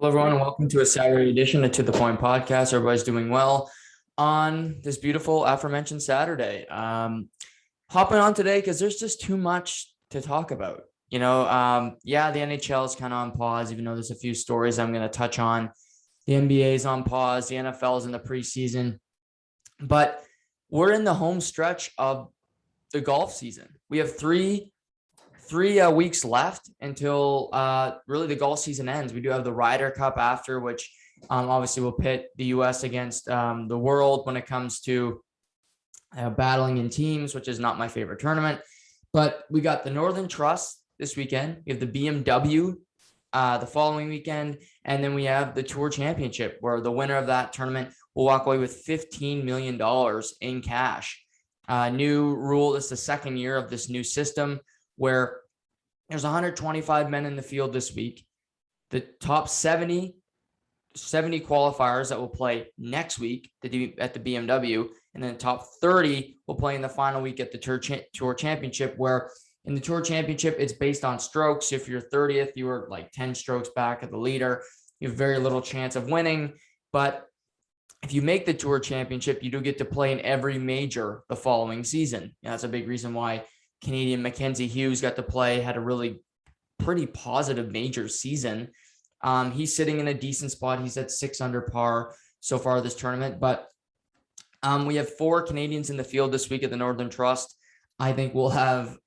Hello, everyone, and welcome to a Saturday edition of To The Point podcast. Everybody's doing well on this beautiful aforementioned Saturday. Hopping on today because there's just too much to talk about. The NHL is kind of on pause, even though there's a few stories I'm going to touch on. The NBA is on pause. The NFL is in the preseason. But we're in the home stretch of the golf season. We have three weeks left until really the golf season ends. We do have the Ryder Cup after, which obviously will pit the U.S. against the world when it comes to battling in teams, which is not my favorite tournament. But we got the Northern Trust this weekend. We have the BMW the following weekend. And then we have the Tour Championship, where the winner of that tournament will walk away with $15 million in cash. New rule. This is the second year of this new system, where there's 125 men in the field this week. The top 70 qualifiers that will play next week at the BMW, and then the top 30 will play in the final week at the Tour Championship, where in the Tour Championship, it's based on strokes. If you're 30th, you were like 10 strokes back of the leader. You have very little chance of winning. But if you make the Tour Championship, you do get to play in every major the following season. That's a big reason why Canadian Mackenzie Hughes got to play, had a really pretty positive major season. He's sitting in a decent spot. He's at 6 under par so far this tournament. But we have 4 Canadians in the field this week at the Northern Trust. I think we'll have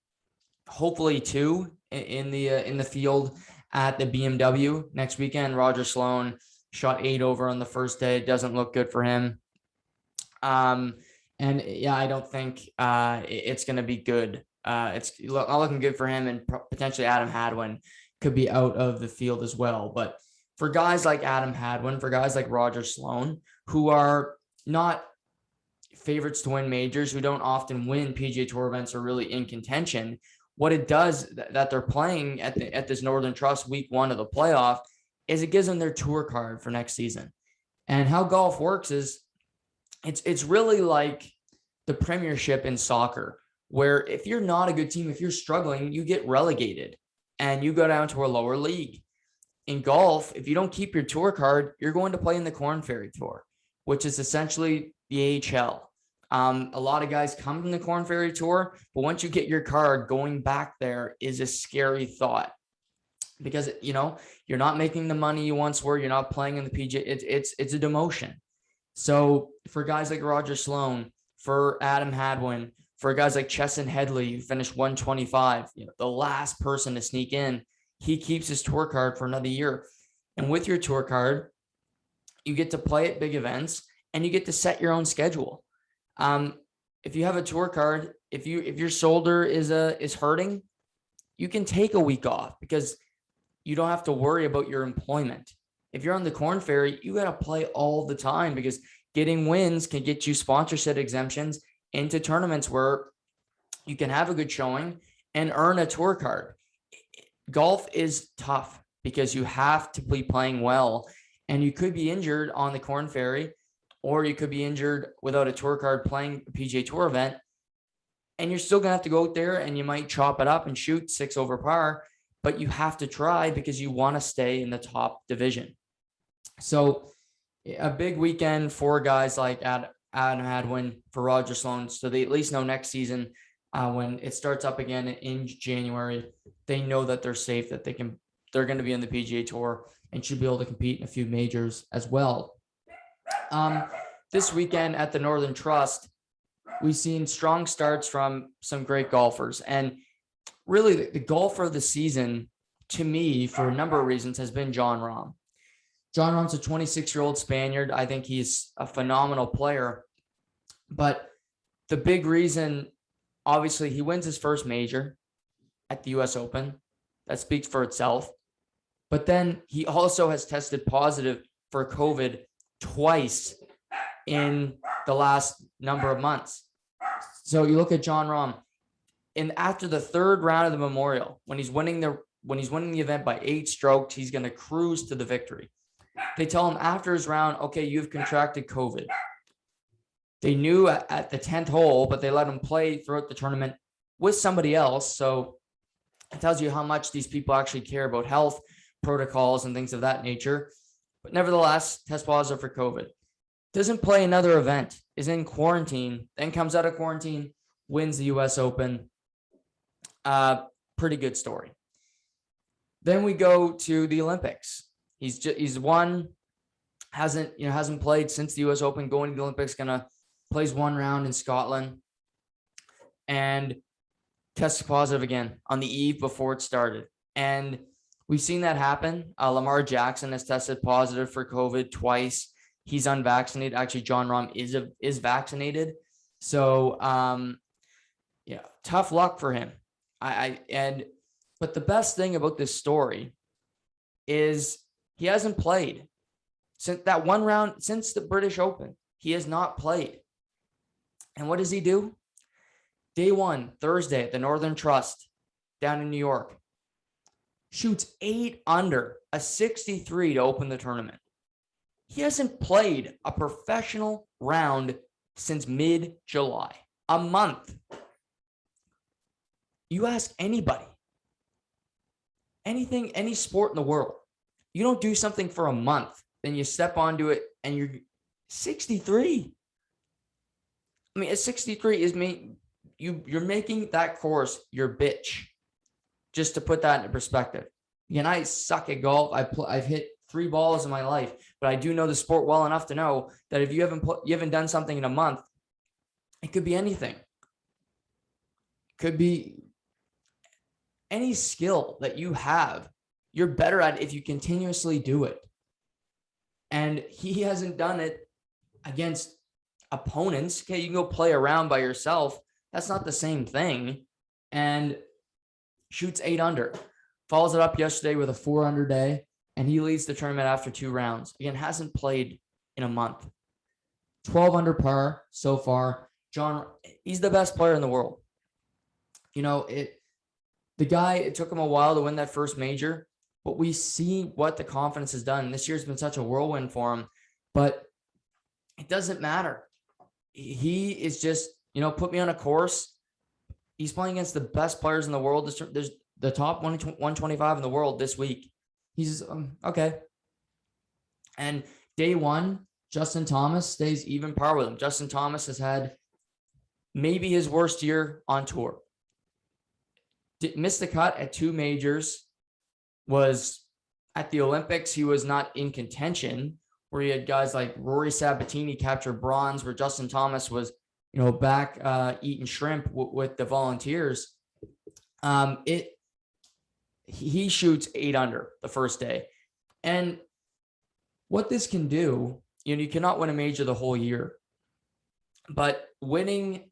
hopefully 2 in the field at the BMW next weekend. Roger Sloan shot 8 over on the first day. It doesn't look good for him. I don't think it's going to be good. It's looking good for him, and potentially Adam Hadwin could be out of the field as well. But for guys like Adam Hadwin, for guys like Roger Sloan, who are not favorites to win majors, who don't often win PGA Tour events, are really in contention, what it does that they're playing at this Northern Trust week 1 of the playoff is it gives them their tour card for next season. And how golf works is it's really like the Premiership in soccer, where if you're not a good team, if you're struggling, you get relegated and you go down to a lower league. In golf, if you don't keep your tour card, you're going to play in the Korn Ferry Tour, which is essentially the AHL. A lot of guys come from the Korn Ferry Tour, but once you get your card, going back there is a scary thought, because you're not making the money you once were. You're not playing in the PGA. It's a demotion. So for guys like Roger Sloan, for Adam Hadwin, for guys like Chesson Headley, who finished 125, the last person to sneak in, he keeps his tour card for another year. And with your tour card, you get to play at big events and you get to set your own schedule. If you have a tour card, if your shoulder is hurting, you can take a week off because you don't have to worry about your employment. If you're on the Korn Ferry, you got to play all the time, because getting wins can get you sponsorship exemptions into tournaments where you can have a good showing and earn a tour card. Golf is tough because you have to be playing well, and you could be injured on the Korn Ferry, or you could be injured without a tour card playing a PGA Tour event, and you're still going to have to go out there and you might chop it up and shoot 6 over par, but you have to try because you want to stay in the top division. So a big weekend for guys like Adam Hadwin, for Roger Sloan, so they at least know next season when it starts up again in January, they know that they're safe, that they're going to be on the PGA Tour and should be able to compete in a few majors as well. This weekend at the Northern Trust, we've seen strong starts from some great golfers, and really the golfer of the season to me, for a number of reasons, has been Jon Rahm. Jon Rahm's a 26-year-old Spaniard. I think he's a phenomenal player. But the big reason, obviously, he wins his first major at the U.S. Open. That speaks for itself. But then he also has tested positive for COVID twice in the last number of months. So you look at Jon Rahm, and after the 3rd round of the Memorial, when he's winning the event by 8 strokes, he's going to cruise to the victory. They tell him after his round, okay, you've contracted COVID. They knew at the 10th hole, but they let him play throughout the tournament with somebody else. So it tells you how much these people actually care about health protocols and things of that nature. but nevertheless, tests positive for COVID. Doesn't play another event, is in quarantine, then comes out of quarantine, wins the US Open. Pretty good story. Then we go to the Olympics. He's won, hasn't played since the US Open, going to the Olympics, plays one round in Scotland and tests positive again on the eve before it started. And we've seen that happen. Lamar Jackson has tested positive for COVID twice. He's unvaccinated. Actually, Jon Rahm is vaccinated. So, tough luck for him. But the best thing about this story is he hasn't played since that one round, since the British Open. He has not played. And what does he do? Day one, Thursday at the Northern Trust down in New York. Shoots 8 under, a 63 to open the tournament. He hasn't played a professional round since mid-July. A month. You ask anybody, any sport in the world, you don't do something for a month, then you step onto it and you're 63. I mean, a 63 is you're making that course your bitch. Just to put that into perspective. Again, I suck at golf. I've hit 3 balls in my life, but I do know the sport well enough to know that if you haven't done something in a month, it could be anything. Could be any skill that you have. You're better at it if you continuously do it. And he hasn't done it against opponents. Okay, you can go play around by yourself. That's not the same thing. And shoots 8 under. Follows it up yesterday with a 4 under day. And he leads the tournament after 2 rounds. Again, hasn't played in a month. 12 under par so far. He's the best player in the world. The guy, it took him a while to win that first major, but we see what the confidence has done. This year's been such a whirlwind for him, but it doesn't matter. He is just, put me on a course. He's playing against the best players in the world. There's the top 125 in the world this week. He's okay. And day one, Justin Thomas stays even par with him. Justin Thomas has had maybe his worst year on tour. Missed the cut at 2 majors. Was at the Olympics, he was not in contention, where you had guys like Rory Sabatini capture bronze, where Justin Thomas was, back eating shrimp with the Volunteers. He shoots 8 under the first day. And what this can do, you cannot win a major the whole year, but winning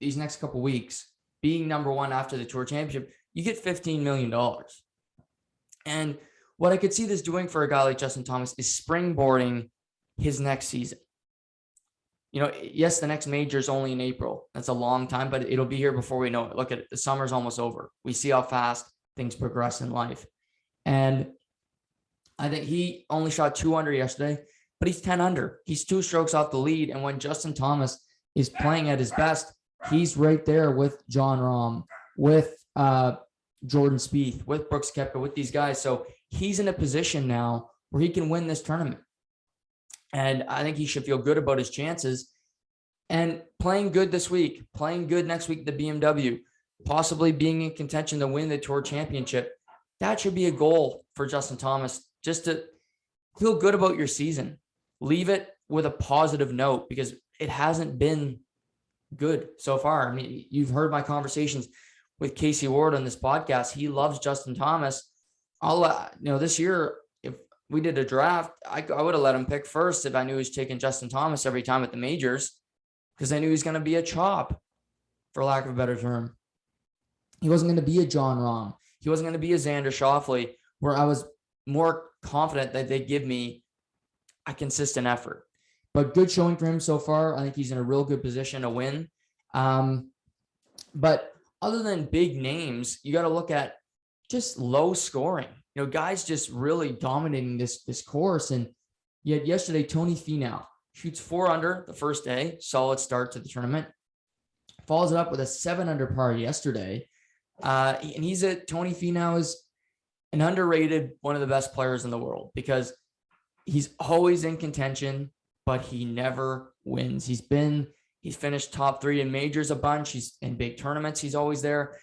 these next couple weeks, being number 1 after the Tour Championship, you get $15 million. And what I could see this doing for a guy like Justin Thomas is springboarding his next season. Yes, the next major is only in April. That's a long time, but it'll be here before we know it. Look at it. The summer's almost over. We see how fast things progress in life. And I think he only shot 2 under yesterday, but he's 10 under. He's 2 strokes off the lead. And when Justin Thomas is playing at his best, he's right there with Jon Rahm, with Jordan Spieth, with Brooks Koepka, with these guys. So he's in a position now where he can win this tournament. And I think he should feel good about his chances. And playing good this week, playing good next week at the BMW, possibly being in contention to win the Tour Championship, that should be a goal for Justin Thomas, just to feel good about your season. Leave it with a positive note, because it hasn't been good so far. I mean, you've heard my conversations with Casey Ward on this podcast. He loves Justin Thomas. This year, if we did a draft, I would have let him pick first if I knew he was taking Justin Thomas every time at the majors, because I knew he was going to be a chop, for lack of a better term. He wasn't going to be a Jon Rahm. He wasn't going to be a Xander Schauffele, where I was more confident that they'd give me a consistent effort. But good showing for him so far. I think he's in a real good position to win. But other than big names, you got to look at just low scoring. Guys just really dominating this course. And yet yesterday, Tony Finau shoots 4 under the first day, solid start to the tournament. Follows it up with a 7 under par yesterday. And Tony Finau is an underrated, one of the best players in the world, because he's always in contention, but he never wins. He's finished top 3 in majors a bunch. He's in big tournaments. He's always there.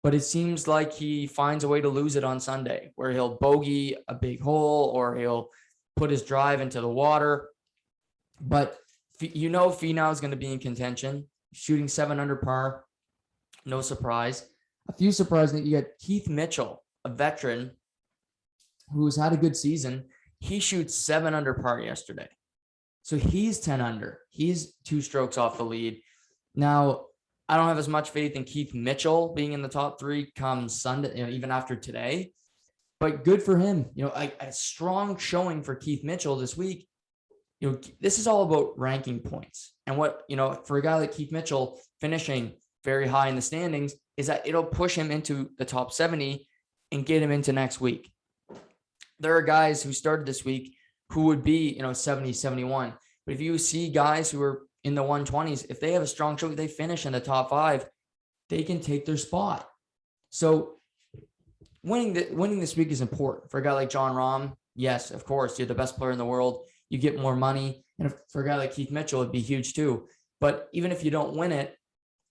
But it seems like he finds a way to lose it on Sunday, where he'll bogey a big hole or he'll put his drive into the water. But Finau is going to be in contention, shooting 7 under par. No surprise. A few surprises. You got Keith Mitchell, a veteran who's had a good season. He shoots 7 under par yesterday. So he's 10 under. He's 2 strokes off the lead. Now, I don't have as much faith in Keith Mitchell being in the top 3 come Sunday, even after today. But good for him. A strong showing for Keith Mitchell this week. This is all about ranking points. And what, for a guy like Keith Mitchell finishing very high in the standings is that it'll push him into the top 70 and get him into next week. There are guys who started this week who would be, 70, 71. But if you see guys who are in the 120s, if they have a strong show, they finish in the top 5, they can take their spot. So winning this week is important for a guy like Jon Rahm. Yes, of course, you're the best player in the world. You get more money. And for a guy like Keith Mitchell, it'd be huge too. But even if you don't win it,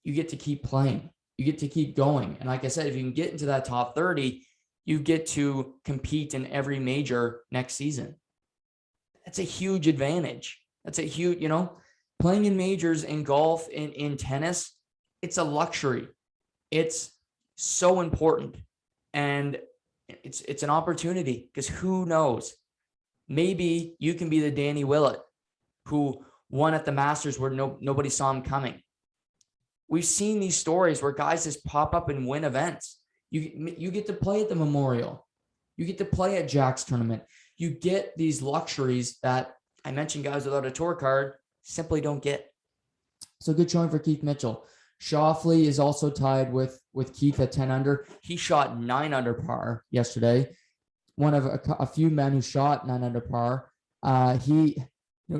you get to keep playing. You get to keep going. And like I said, if you can get into that top 30, you get to compete in every major next season. That's a huge advantage. That's a huge, playing in majors in golf, in tennis, it's a luxury. It's so important. And it's an opportunity, because who knows? Maybe you can be the Danny Willett who won at the Masters where nobody saw him coming. We've seen these stories where guys just pop up and win events. You get to play at the Memorial. You get to play at Jack's tournament. You get these luxuries that I mentioned guys without a tour card simply don't get. So good showing for Keith Mitchell. Schauffele is also tied with Keith at 10 under. He shot 9 under par yesterday. One of a few men who shot 9 under par. He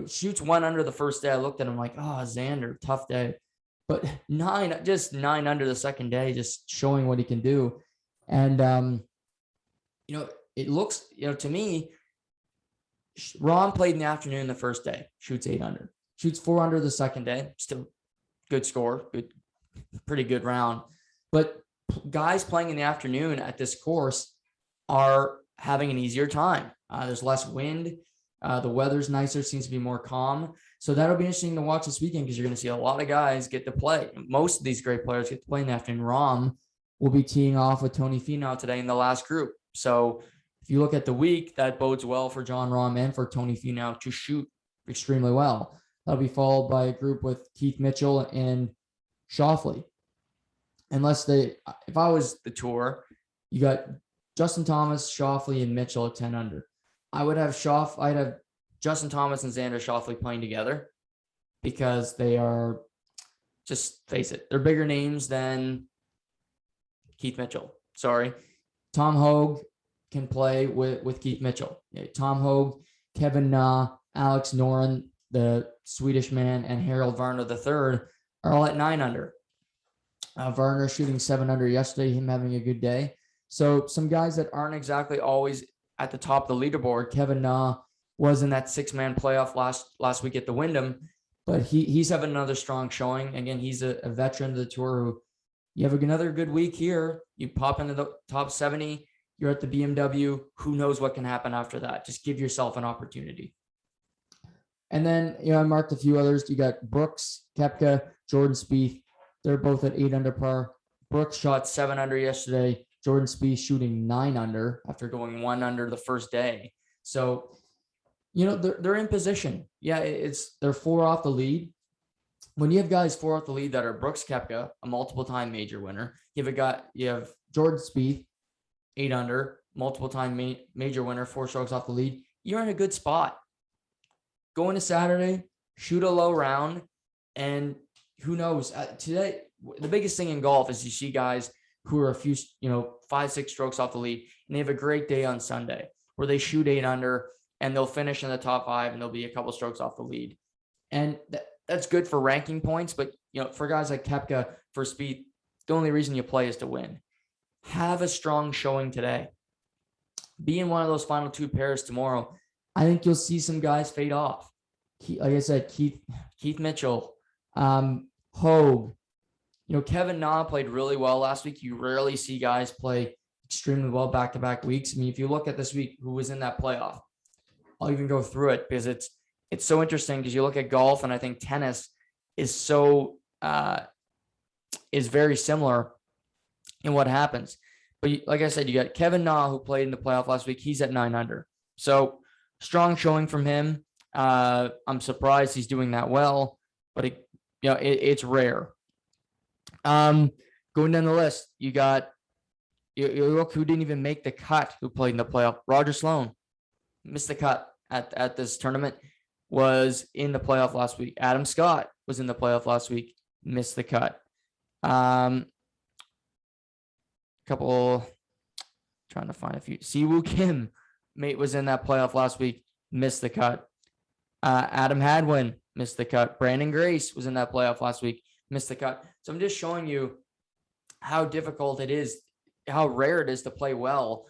shoots 1 under the first day. I looked at him like, Xander, tough day. But 9 under the second day, just showing what he can do. And, it looks, to me, Rahm played in the afternoon the first day, shoots 8 under, shoots 4 under the second day, still good score, pretty good round. But guys playing in the afternoon at this course are having an easier time. There's less wind. The weather's nicer, seems to be more calm. So that'll be interesting to watch this weekend, because you're going to see a lot of guys get to play. Most of these great players get to play in the afternoon. Rahm will be teeing off with Tony Finau today in the last group. So if you look at the week, that bodes well for Jon Rahm and for Tony Finau to shoot extremely well. That'll be followed by a group with Keith Mitchell and Schauffele. If I was the tour, you got Justin Thomas, Schauffele, and Mitchell at 10 under. I'd have Justin Thomas and Xander Schauffele playing together, because they are, just face it, they're bigger names than Keith Mitchell. Sorry. Tom Hogue can play with Keith Mitchell. Tom Hogue, Kevin Gnaw, Alex Noren, the Swedish man, and Harold Varner III are all at 9 under. Varner shooting 7 under yesterday, him having a good day. So some guys that aren't exactly always at the top of the leaderboard. Kevin Gnaw was in that 6-man playoff last week at the Wyndham, but he's having another strong showing. Again, he's a veteran of the tour who, you have another good week here, you pop into the top 70, you're at the BMW, who knows what can happen after that. Just give yourself an opportunity. And then, I marked a few others. You got Brooks, Koepka, Jordan Spieth. They're both at 8 under par. Brooks shot 7 under yesterday. Jordan Spieth shooting 9 under after going 1 under the first day. So, they're in position. Yeah, they're 4 off the lead. When you have guys 4 off the lead that are Brooks Koepka, a multiple-time major winner, you have Jordan Spieth, 8 under, multiple-time major winner, 4 strokes off the lead. You're in a good spot. Go into Saturday, shoot a low round, and who knows? Today, the biggest thing in golf is you see guys who are a few, 5-6 strokes off the lead, and they have a great day on Sunday where they shoot 8 under and they'll finish in the top 5 and they'll be a couple strokes off the lead. And that's good for ranking points, but for guys like Koepka, for Spieth, the only reason you play is to win. Have a strong showing today. Be in one of those final 2 pairs tomorrow. I think you'll see some guys fade off. Like I said, Keith Mitchell, Hogue. Kevin Na played really well last week. You rarely see guys play extremely well back-to-back weeks. I mean, if you look at this week, who was in that playoff, I'll even go through it because it's so interesting because you look at golf and I think tennis is very similar in what happens. But like I said, you got Kevin Na who played in the playoff last week. He's at 9 under. So strong showing from him. I'm surprised he's doing that well, but it's rare. Going down the list, you got you look who didn't even make the cut who played in the playoff. Roger Sloan missed the cut at this tournament, was in the playoff last week. Adam Scott was in the playoff last week, missed the cut. Trying to find a few. Siwoo Kim was in that playoff last week, missed the cut. Adam Hadwin missed the cut. Brandon Grace was in that playoff last week, missed the cut. So I'm just showing you how difficult it is, how rare it is to play well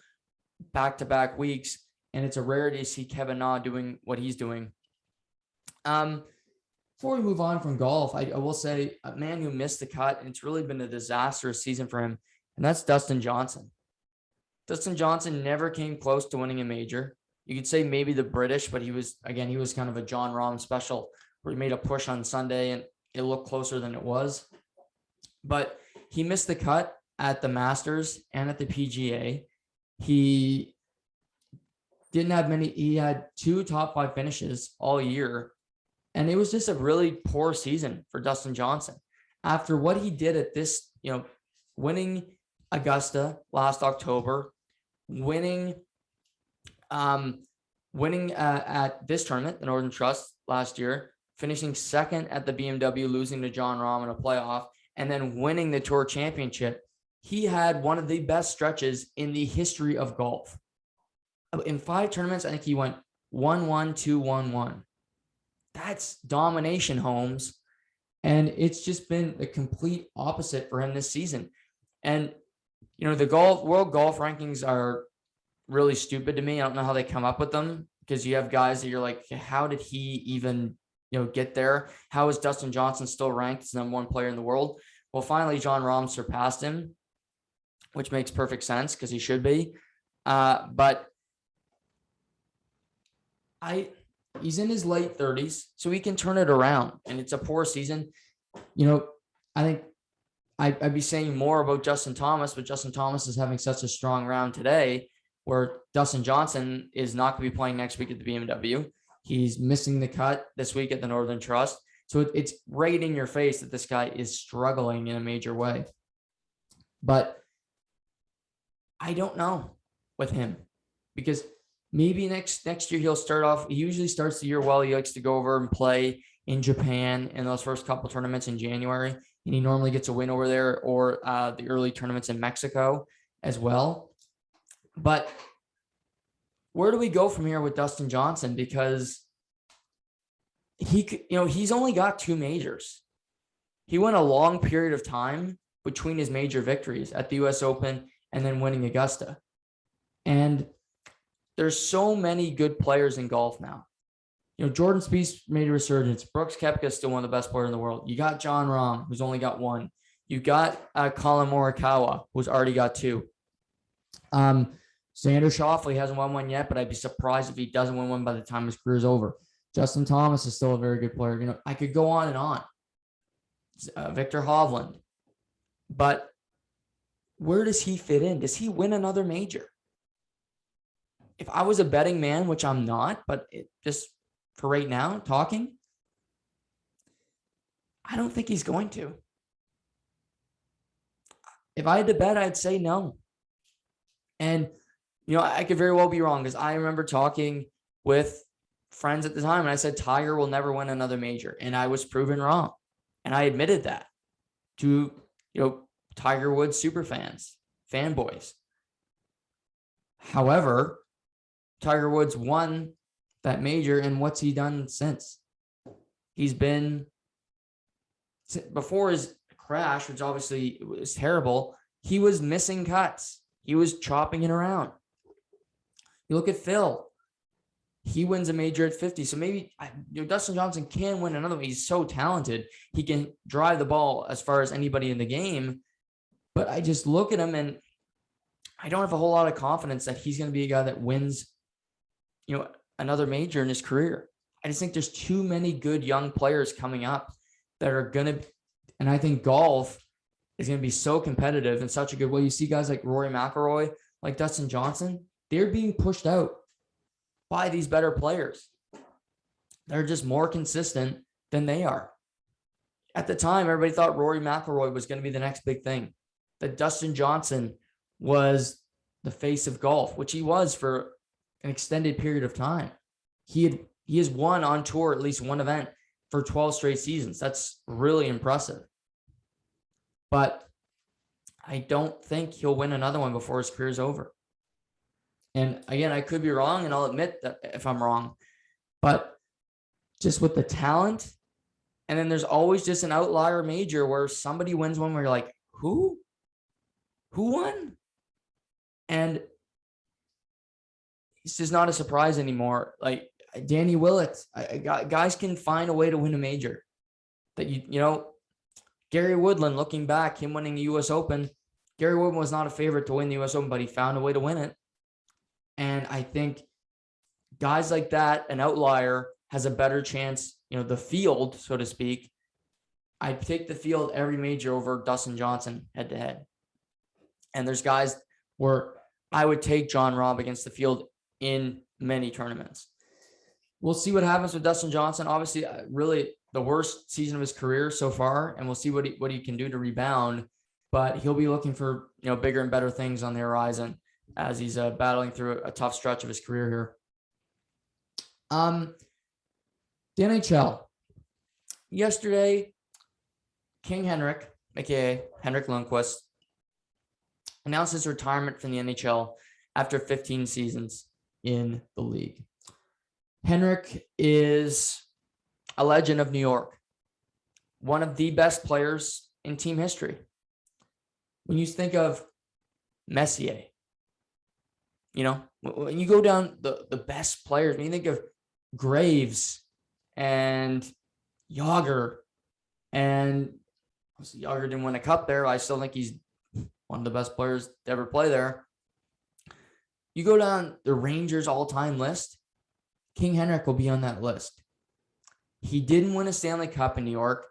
back-to-back weeks. And it's a rarity to see Kevin Na doing what he's doing. Before we move on from golf, I will say a man who missed the cut, and it's really been a disastrous season for him, and that's Dustin Johnson. Dustin Johnson never came close to winning a major. You could say maybe the British, but he was kind of a Jon Rahm special where he made a push on Sunday and it looked closer than it was. But he missed the cut at the Masters and at the PGA. He didn't have many. He had 2 top 5 finishes all year. And it was just a really poor season for Dustin Johnson. After what he did at this, winning Augusta last October, winning at this tournament, the Northern Trust last year, finishing second at the BMW, losing to Jon Rahm in a playoff, and then winning the Tour Championship. He had one of the best stretches in the history of golf. In 5 tournaments, I think he went 1-1, 2-1-1. That's domination, Holmes. And it's just been the complete opposite for him this season. And, the world golf rankings are really stupid to me. I don't know how they come up with them, because you have guys that you're like, how did he even, get there? How is Dustin Johnson still ranked as number 1 player in the world? Well, finally, Jon Rahm surpassed him, which makes perfect sense because he should be. But he's in his late 30s, so he can turn it around. And it's a poor season. I think I'd be saying more about Justin Thomas, but Justin Thomas is having such a strong round today where Dustin Johnson is not going to be playing next week at the BMW. He's missing the cut this week at the Northern Trust. So it's right in your face that this guy is struggling in a major way. But I don't know with him, because maybe next year he'll start off. He usually starts the year well. He likes to go over and play in Japan in those first couple tournaments in January, and he normally gets a win over there, or the early tournaments in Mexico as well. But where do we go from here with Dustin Johnson? Because he's only got 2 majors. He went a long period of time between his major victories at the US Open and then winning Augusta. And there's so many good players in golf now. Jordan Spieth made a resurgence. Brooks Koepka is still one of the best players in the world. You got Jon Rahm, who's only got 1. You got Colin Morikawa, who's already got 2. Xander Schauffele hasn't won one yet, but I'd be surprised if he doesn't win one by the time his career is over. Justin Thomas is still a very good player. I could go on and on. Victor Hovland. But where does he fit in? Does he win another major? If I was a betting man, which I'm not, but just for right now, talking, I don't think he's going to. If I had to bet, I'd say no. And, I could very well be wrong, because I remember talking with friends at the time and I said Tiger will never win another major, and I was proven wrong. And I admitted that to, Tiger Woods super fans, fanboys. However, Tiger Woods won that major, and what's he done since? He's been, before his crash, which obviously was terrible, he was missing cuts. He was chopping it around. You look at Phil. he wins a major at 50. So maybe Dustin Johnson can win another one. He's so talented. He can drive the ball as far as anybody in the game. But I just look at him and I don't have a whole lot of confidence that he's going to be a guy that wins, another major in his career. I just think there's too many good young players coming up that are going to, and I think golf is going to be so competitive in such a good way. You see guys like Rory McIlroy, like Dustin Johnson, they're being pushed out by these better players. They're just more consistent than they are. At the time, everybody thought Rory McIlroy was going to be the next big thing, that Dustin Johnson was the face of golf, which he was for an extended period of time. He has won on tour at least one event for 12 straight seasons. That's really impressive. But I don't think he'll win another one before his career is over. And again, I could be wrong, and I'll admit that if I'm wrong. But just with the talent, and then there's always just an outlier major where somebody wins one where you're like, who? Who won? And it's just not a surprise anymore. Like Danny Willett, guys can find a way to win a major. That Gary Woodland, looking back, him winning the U.S. Open, Gary Woodland was not a favorite to win the U.S. Open, but he found a way to win it. And I think guys like that, an outlier, has a better chance, the field, so to speak. I'd take the field every major over Dustin Johnson head to head. And there's guys where I would take Jon Rahm against the field in many tournaments. We'll see what happens with Dustin Johnson. Obviously, really the worst season of his career so far, and we'll see what he can do to rebound. But he'll be looking for bigger and better things on the horizon as he's battling through a tough stretch of his career here. The NHL. Yesterday, King Henrik, aka Henrik Lundqvist, announced his retirement from the NHL after 15 seasons in the league. Henrik is a legend of New York, one of the best players in team history. When you think of Messier, when you go down the best players, when you think of Graves and Yager, and Yager didn't win a cup there, I still think he's one of the best players to ever play there. You go down the Rangers all-time list, King Henrik will be on that list. He didn't win a Stanley Cup in New York,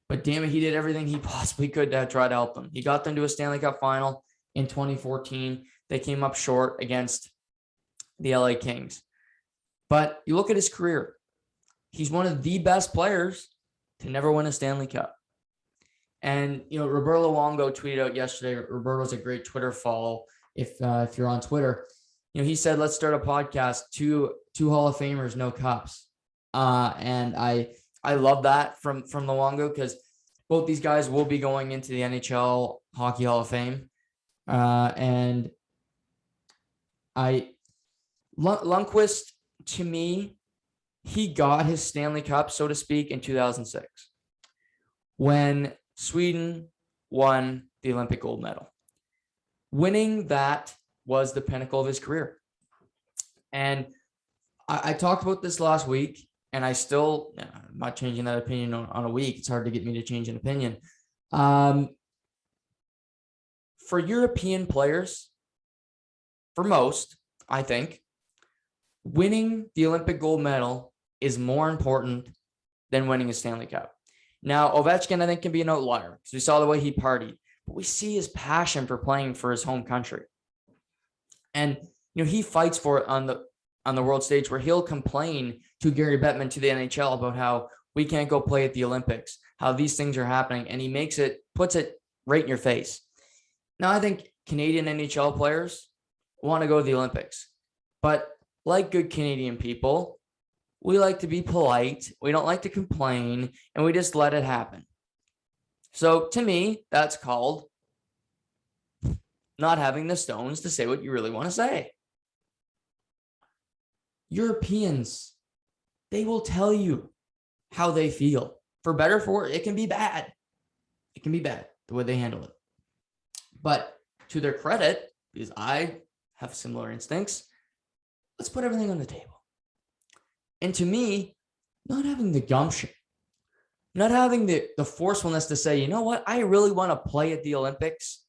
but damn it, he did everything he possibly could to try to help them. He got them to a Stanley Cup final in 2014. They came up short against the LA Kings. But you look at his career, he's one of the best players to never win a Stanley Cup. And, Roberto Luongo tweeted out yesterday. Roberto's a great Twitter follow if you're on Twitter. He said, let's start a podcast, two Hall of Famers, no cups. And I love that from Luongo, because both these guys will be going into the NHL Hockey Hall of Fame. And Lundqvist, to me, he got his Stanley Cup, so to speak, in 2006 when Sweden won the Olympic gold medal. Winning that was the pinnacle of his career. And I talked about this last week, and I'm not changing that opinion on a week. It's hard to get me to change an opinion. For European players, for most, I think, winning the Olympic gold medal is more important than winning a Stanley Cup. Now, Ovechkin, I think, can be an outlier because we saw the way he partied, but we see his passion for playing for his home country. And, he fights for it on the world stage, where he'll complain to Gary Bettman, to the NHL, about how we can't go play at the Olympics, how these things are happening. And he puts it right in your face. Now, I think Canadian NHL players want to go to the Olympics, but like good Canadian people, we like to be polite. We don't like to complain, and we just let it happen. So to me, that's called not having the stones to say what you really want to say. Europeans, they will tell you how they feel. For better or for worse, it can be bad. It can be bad, the way they handle it. But to their credit, because I have similar instincts, let's put everything on the table. And to me, not having the gumption, not having the forcefulness to say, you know what, I really want to play at the Olympics,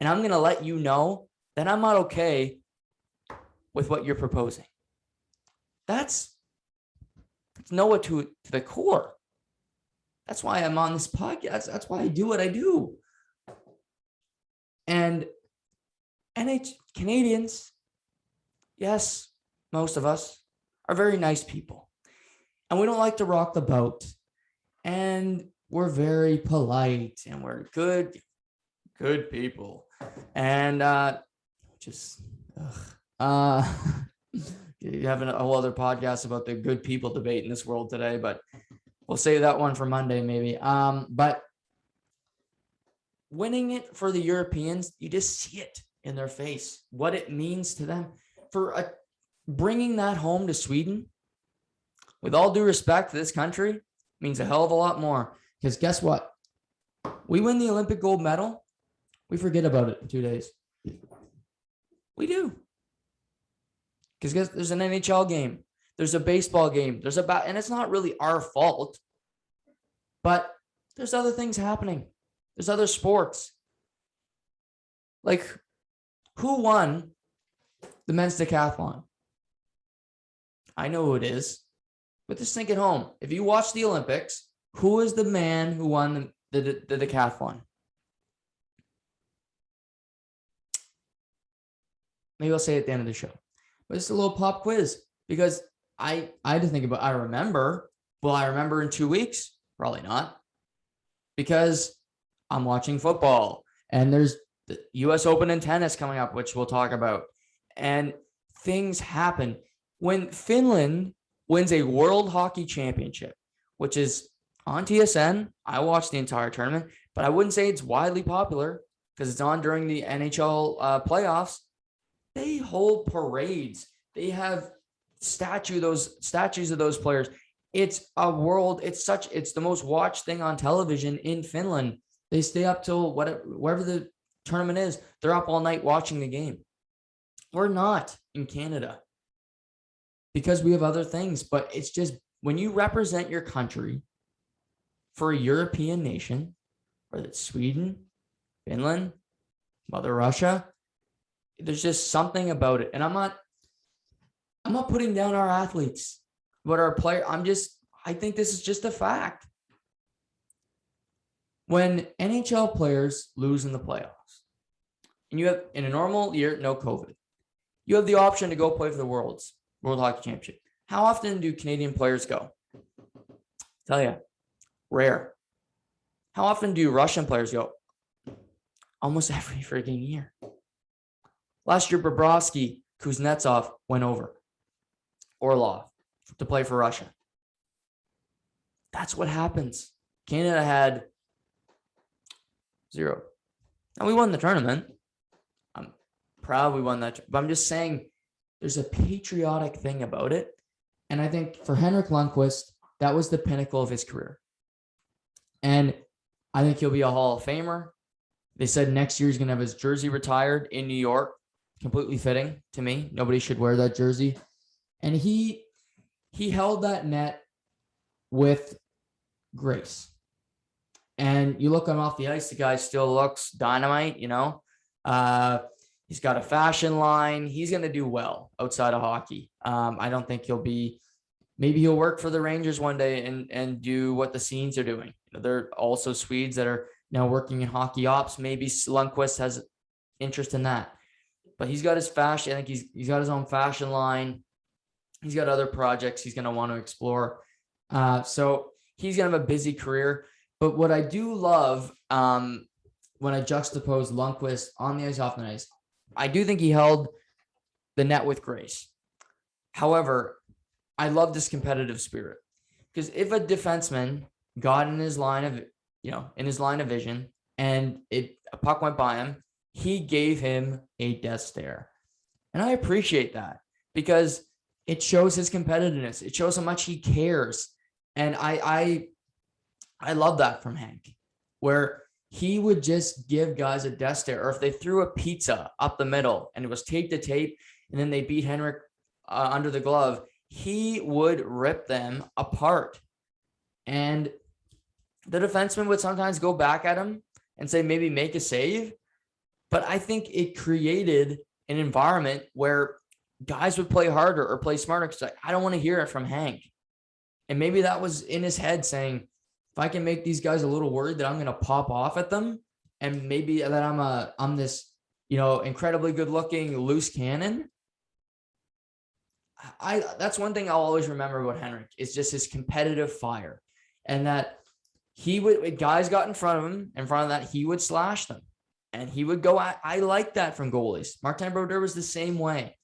and I'm going to let you know that I'm not okay with what you're proposing. That's Noah to the core. That's why I'm on this podcast. That's why I do what I do. And Canadians, yes, most of us are very nice people. And we don't like to rock the boat. And we're very polite and we're good people. And you have a whole other podcast about the good people debate in this world today, but we'll save that one for Monday maybe. But winning it for the Europeans, you just see it in their face, what it means to them. For bringing that home to Sweden, with all due respect to this country, means a hell of a lot more. Because guess what? We win the Olympic gold medal, we forget about it in 2 days. We do. Because there's an NHL game, there's a baseball game, and it's not really our fault, but there's other things happening. There's other sports. Like, who won the men's decathlon? I know who it is, but just think at home. If you watch the Olympics, who is the man who won the decathlon? Maybe I'll say it at the end of the show. But it's a little pop quiz because I had to think about, I remember in 2 weeks? Probably not. Because I'm watching football and there's the US Open in tennis coming up, which we'll talk about. And things happen. When Finland wins a World Hockey Championship, which is on TSN, I watched the entire tournament, but I wouldn't say it's widely popular because it's on during the NHL playoffs. They hold parades. They have statues of those players. It's a world. It's the most watched thing on television in Finland. They stay up till wherever the tournament is. They're up all night watching the game. We're not in Canada because we have other things. But it's just when you represent your country for a European nation, whether it's Sweden, Finland, Mother Russia, there's just something about it. And I'm not putting down our athletes, but our player. I think this is just a fact. When NHL players lose in the playoffs, and you have, in a normal year, no COVID, you have the option to go play for the World Hockey Championship. How often do Canadian players go? Tell you, rare. How often do Russian players go? Almost every freaking year. Last year, Bobrovsky, Kuznetsov went over. Orlov to play for Russia. That's what happens. Canada had 0. Now, we won the tournament. I'm proud we won that. But I'm just saying there's a patriotic thing about it. And I think for Henrik Lundqvist, that was the pinnacle of his career. And I think he'll be a Hall of Famer. They said next year he's going to have his jersey retired in New York. Completely fitting to me. Nobody should wear that jersey. And he held that net with grace. And you look him off the ice, the guy still looks dynamite, you know. He's got a fashion line. He's going to do well outside of hockey. I don't think maybe he'll work for the Rangers one day and do what the Scenes are doing. You know, there are also Swedes that are now working in hockey ops. Maybe Lundqvist has interest in that. But he's got his fashion. I think he's got his own fashion line. He's got other projects he's going to want to explore. So he's going to have a busy career. But what I do love when I juxtapose Lundqvist on the ice, off the ice, I do think he held the net with grace. However, I love this competitive spirit because if a defenseman got in his line of vision and a puck went by him, he gave him a death stare. And I appreciate that because it shows his competitiveness. It shows how much he cares. And I love that from Hank, where he would just give guys a death stare. Or if they threw a pizza up the middle and it was tape to tape and then they beat Henrik under the glove, he would rip them apart. And the defenseman would sometimes go back at him and say, maybe make a save. But I think it created an environment where guys would play harder or play smarter because I don't want to hear it from Hank. And maybe that was in his head saying, if I can make these guys a little worried that I'm going to pop off at them, and maybe that I'm this, incredibly good looking loose cannon. That's one thing I'll always remember about Henrik is just his competitive fire, and that guys got in front of that, he would slash them and he would go at, I like that from goalies. Martin Brodeur was the same way.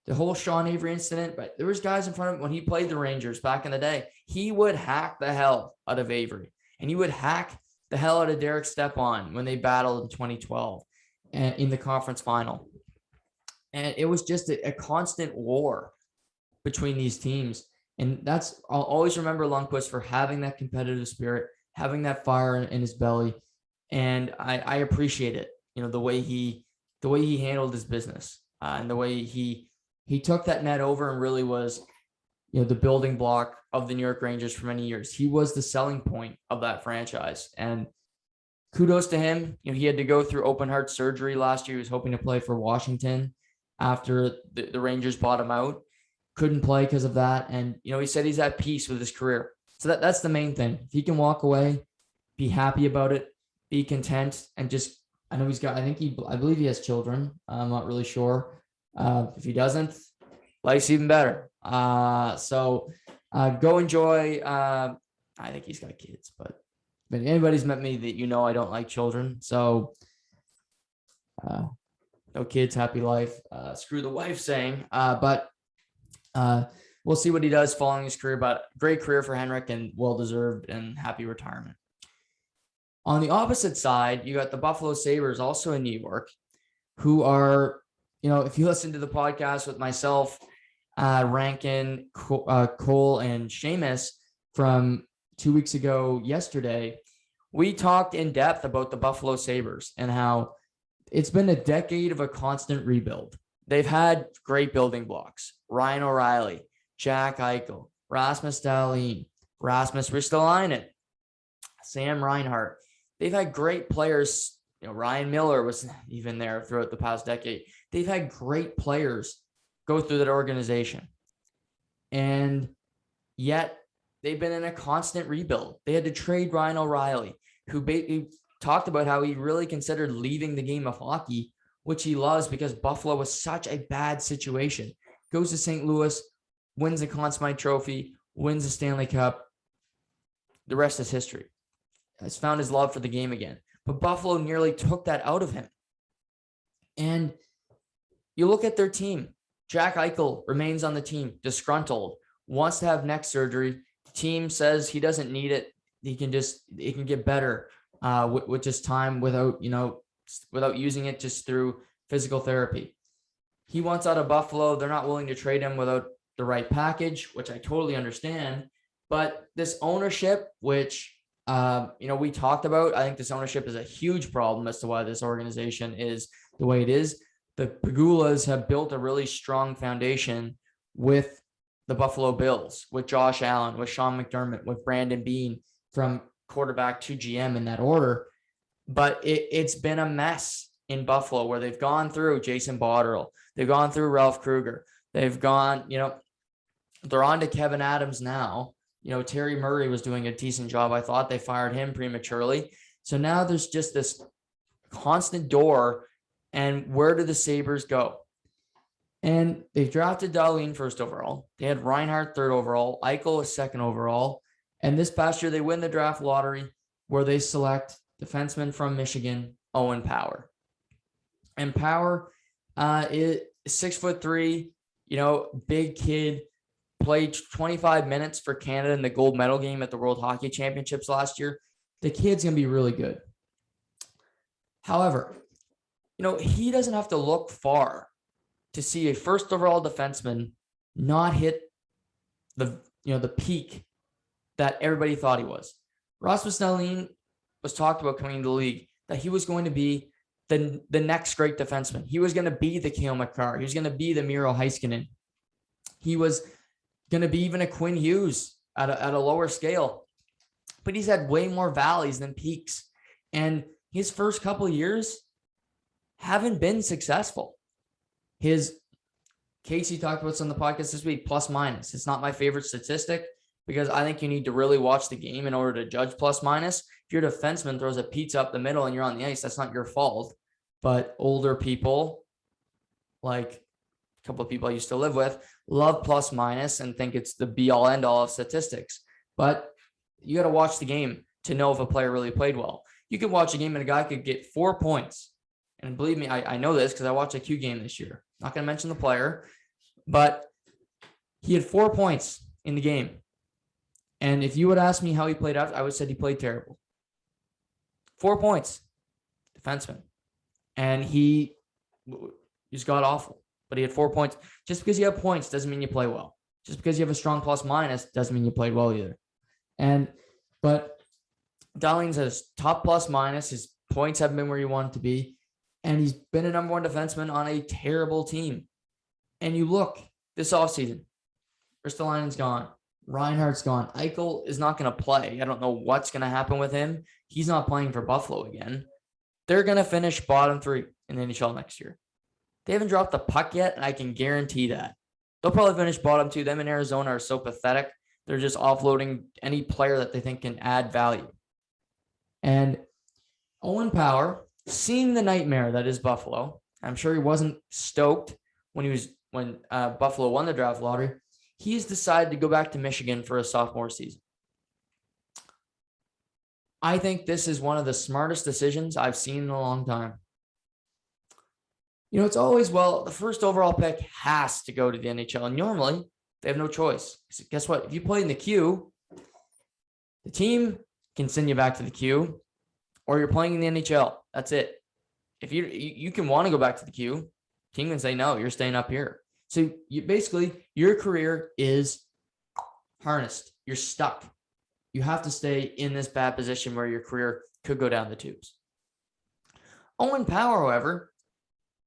The whole Sean Avery incident, but there was guys in front of him when he played the Rangers back in the day. He would hack the hell out of Avery, and he would hack the hell out of Derek Stepan when they battled in 2012 in the conference final. And it was just a constant war between these teams. And I'll always remember Lundqvist for having that competitive spirit, having that fire in his belly. And I appreciate it, the way he handled his business, and the way he took that net over and really was, the building block of the New York Rangers for many years. He was the selling point of that franchise, and kudos to him. He had to go through open heart surgery last year. He was hoping to play for Washington after the Rangers bought him out. Couldn't play because of that. And, he said he's at peace with his career. So that's the main thing. If he can walk away, be happy about it, be content, and just, I know I believe he has children. I'm not really sure. If he doesn't, life's even better. So go enjoy. I think he's got kids, but if anybody's met me that, I don't like children. So no kids, happy life. Screw the wife saying, but we'll see what he does following his career, but great career for Henrik and well-deserved and happy retirement. On the opposite side, you got the Buffalo Sabres also in New York, who are, if you listen to the podcast with myself, Rankin, Cole, and Seamus from 2 weeks ago yesterday, we talked in depth about the Buffalo Sabres and how it's been a decade of a constant rebuild. They've had great building blocks: Ryan O'Reilly, Jack Eichel, Rasmus Dahlin, Rasmus Ristolainen, Sam Reinhart. They've had great players. Ryan Miller was even there throughout the past decade. They've had great players go through that organization. And yet they've been in a constant rebuild. They had to trade Ryan O'Reilly, who talked about how he really considered leaving the game of hockey, which he loves because Buffalo was such a bad situation. Goes to St. Louis, wins the Conn Smythe Trophy, wins the Stanley Cup. The rest is history. Has found his love for the game again. But Buffalo nearly took that out of him. And you look at their team. Jack Eichel remains on the team, disgruntled, wants to have neck surgery. The team says he doesn't need it. He can get better with just time without using it, just through physical therapy. He wants out of Buffalo. They're not willing to trade him without the right package, which I totally understand. But this ownership, which we talked about, I think this ownership is a huge problem as to why this organization is the way it is. The Pagulas have built a really strong foundation with the Buffalo Bills, with Josh Allen, with Sean McDermott, with Brandon Beane, from quarterback to GM in that order. But it's been a mess in Buffalo, where they've gone through Jason Botterill. They've gone through Ralph Kruger. They've gone, they're on to Kevin Adams now. Terry Murray was doing a decent job. I thought they fired him prematurely. So now there's just this constant door. And where do the Sabres go? And they've drafted Dahlin first overall. They had Reinhart third overall. Eichel was second overall. And this past year, they win the draft lottery, where they select defenseman from Michigan, Owen Power. And Power is 6'3", big kid. Played 25 minutes for Canada in the gold medal game at the World Hockey Championships last year. The kid's going to be really good. However, he doesn't have to look far to see a first overall defenseman not hit the peak that everybody thought he was. Rasmus Dahlin was talked about coming into the league, that he was going to be the next great defenseman. He was going to be the Cale Makar. He was going to be the Miro Heiskanen. He was going to be even a Quinn Hughes at a lower scale. But he's had way more valleys than peaks. And his first couple of years haven't been successful. His Casey talked about this on the podcast this week, plus minus. It's not my favorite statistic because I think you need to really watch the game in order to judge plus minus. If your defenseman throws a pizza up the middle and you're on the ice, that's not your fault. But older people, like a couple of people I used to live with, love plus minus and think it's the be all end all of statistics. But you got to watch the game to know if a player really played well. You could watch a game and a guy could get 4 points. And believe me, I know this because I watched a Q game this year. Not going to mention the player, but he had 4 points in the game. And if you would ask me how he played after, I would say he played terrible. 4 points, defenseman. And he just got awful. But he had 4 points. Just because you have points doesn't mean you play well. Just because you have a strong plus minus doesn't mean you played well either. But Dahlin's has top plus minus. His points haven't been where you want it to be. And he's been a number one defenseman on a terrible team. And you look this offseason, Ristolainen's gone. Reinhardt's gone. Eichel is not going to play. I don't know what's going to happen with him. He's not playing for Buffalo again. They're going to finish bottom 3 in the NHL next year. They haven't dropped the puck yet, and I can guarantee that. They'll probably finish bottom 2. Them in Arizona are so pathetic. They're just offloading any player that they think can add value. And Owen Power, seeing the nightmare that is Buffalo, I'm sure he wasn't stoked when Buffalo won the draft lottery. He's decided to go back to Michigan for a sophomore season. I think this is one of the smartest decisions I've seen in a long time. You know, it's always, the first overall pick has to go to the NHL. And normally, they have no choice. Guess what? If you play in the queue, the team can send you back to the queue, or you're playing in the NHL. That's it. If you can want to go back to the queue, team can say, no, you're staying up here. So your career is harnessed. You're stuck. You have to stay in this bad position where your career could go down the tubes. Owen Power, however,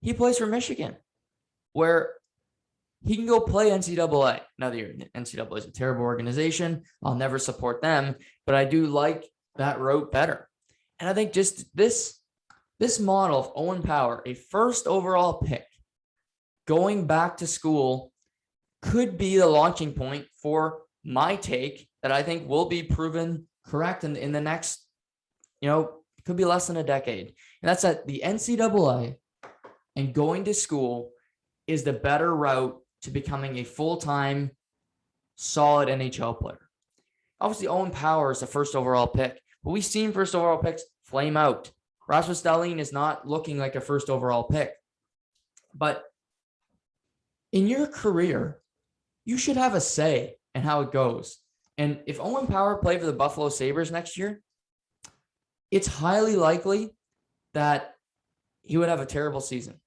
he plays for Michigan, where he can go play NCAA. Now, the NCAA is a terrible organization. I'll never support them, but I do like that route better. And I think just this model of Owen Power, a first overall pick, going back to school could be the launching point for my take that I think will be proven correct in the next, could be less than a decade. And that's that the NCAA and going to school is the better route to becoming a full-time, solid NHL player. Obviously, Owen Power is the first overall pick, but we've seen first overall picks flame out. Rasmus Dahlin is not looking like a first overall pick. But in your career, you should have a say in how it goes. And if Owen Power played for the Buffalo Sabres next year, it's highly likely that he would have a terrible season,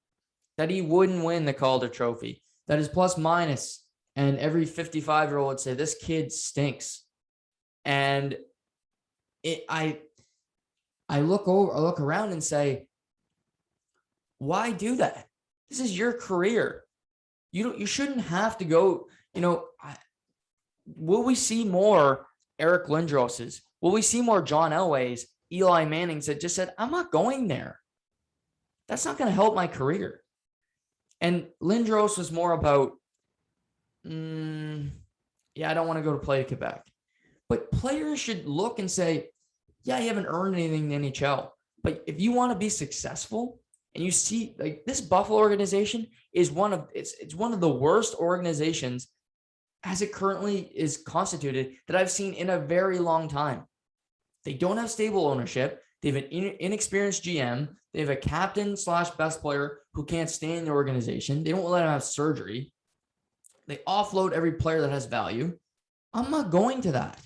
that he wouldn't win the Calder Trophy, that his plus minus, and every 55-year-old would say, this kid stinks. And I look around and say, why do that? This is your career. You shouldn't have to go, will we see more Henrik Lundqvists? Will we see more John Elways, Eli Mannings that just said, I'm not going there. That's not going to help my career. And Lindros was more about, I don't want to go to play to Quebec. But players should look and say, yeah, you haven't earned anything in the NHL. But if you want to be successful, and you see, like, this Buffalo organization is one of the worst organizations as it currently is constituted that I've seen in a very long time. They don't have stable ownership. They have an inexperienced GM. They have a captain / best player who can't stand the organization. They don't let him have surgery. They offload every player that has value. I'm not going to that.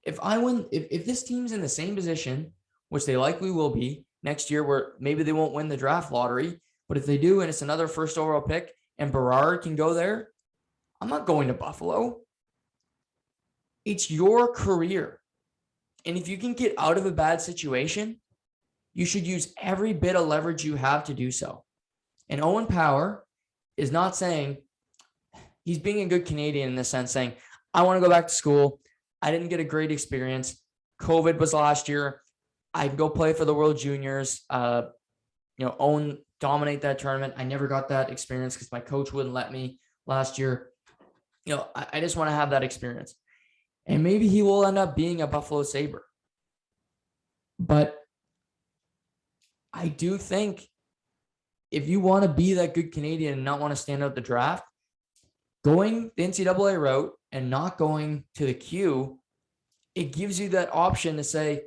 If this team's in the same position, which they likely will be next year, where maybe they won't win the draft lottery, but if they do, and it's another first overall pick and Berard can go there, I'm not going to Buffalo. It's your career. And if you can get out of a bad situation, you should use every bit of leverage you have to do so. And Owen Power is not saying, he's being a good Canadian in the sense, saying, I want to go back to school. I didn't get a great experience. COVID was last year. I'd go play for the World Juniors, dominate that tournament. I never got that experience because my coach wouldn't let me last year. I just want to have that experience. And maybe he will end up being a Buffalo Sabre. But I do think if you want to be that good Canadian and not want to stand out the draft, going the NCAA route and not going to the Q, it gives you that option to say,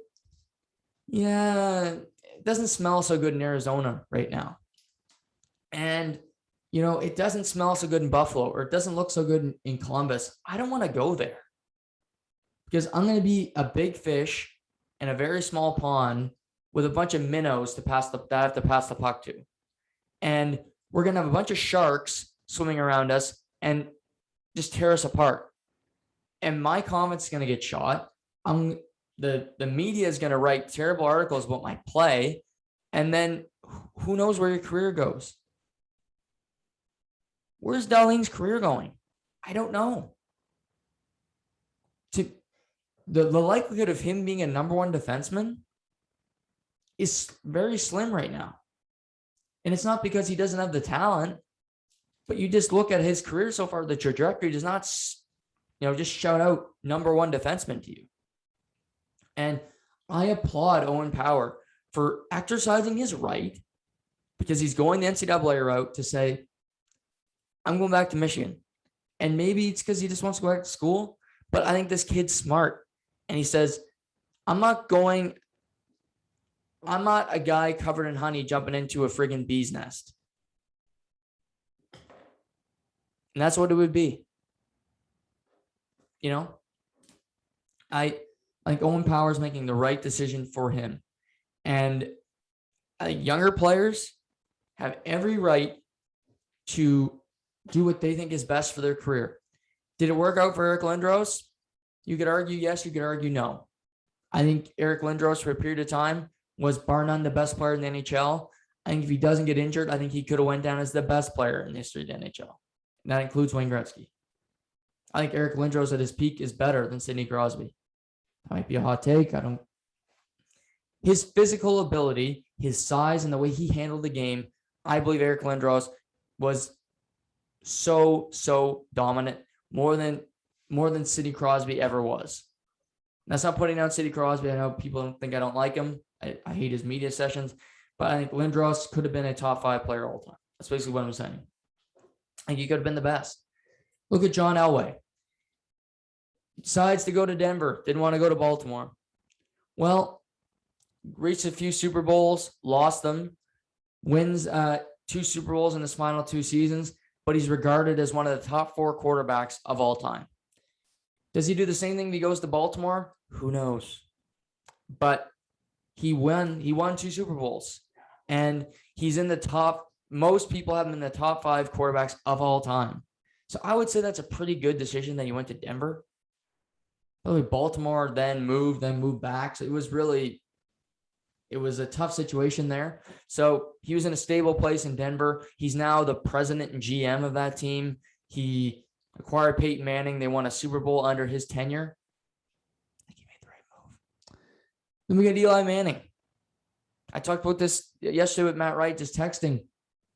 yeah, it doesn't smell so good in Arizona right now. And, it doesn't smell so good in Buffalo, or it doesn't look so good in Columbus. I don't want to go there because I'm going to be a big fish in a very small pond with a bunch of minnows that I have to pass the puck to. And we're going to have a bunch of sharks swimming around us and just tear us apart. And my confidence is going to get shot. The media is going to write terrible articles about my play. And then who knows where your career goes? Where's Dahlin's career going? I don't know. The likelihood of him being a number one defenseman is very slim right now. And it's not because he doesn't have the talent, but you just look at his career so far, the trajectory does not, just shout out number one defenseman to you. And I applaud Owen Power for exercising his right, because he's going the NCAA route, to say, I'm going back to Michigan. And maybe it's because he just wants to go back to school, but I think this kid's smart. And he says, I'm not a guy covered in honey jumping into a friggin' bee's nest. And that's what it would be. I think Owen Power is making the right decision for him. And I think younger players have every right to do what they think is best for their career. Did it work out for Henrik Lundqvist? You could argue yes, you could argue no. I think Henrik Lundqvist, for a period of time, was bar none the best player in the NHL. I think if he doesn't get injured, I think he could have went down as the best player in the history of the NHL. And that includes Wayne Gretzky. I think Henrik Lundqvist at his peak is better than Sidney Crosby. That might be a hot take. His physical ability, his size, and the way he handled the game, I believe Henrik Lundqvist was so dominant, more than Sidney Crosby ever was. That's not putting down Sidney Crosby. I know people don't think I don't like him. I hate his media sessions, but I think Lindros could have been a top 5 player all time. That's basically what I'm saying. I think he could have been the best. Look at John Elway. Decides to go to Denver. Didn't want to go to Baltimore. Well, reached a few Super Bowls, lost them, wins 2 Super Bowls in his final 2 seasons, but he's regarded as one of the top 4 quarterbacks of all time. Does he do the same thing if he goes to Baltimore? Who knows? But he won 2 Super Bowls, and he's in the top. Most people have him in the top 5 quarterbacks of all time. So I would say that's a pretty good decision that he went to Denver. Probably Baltimore, then moved back. So it was a tough situation there. So he was in a stable place in Denver. He's now the president and GM of that team. He acquired Peyton Manning. They won a Super Bowl under his tenure. I think he made the right move. Then we got Eli Manning. I talked about this yesterday with Matt Wright, just texting.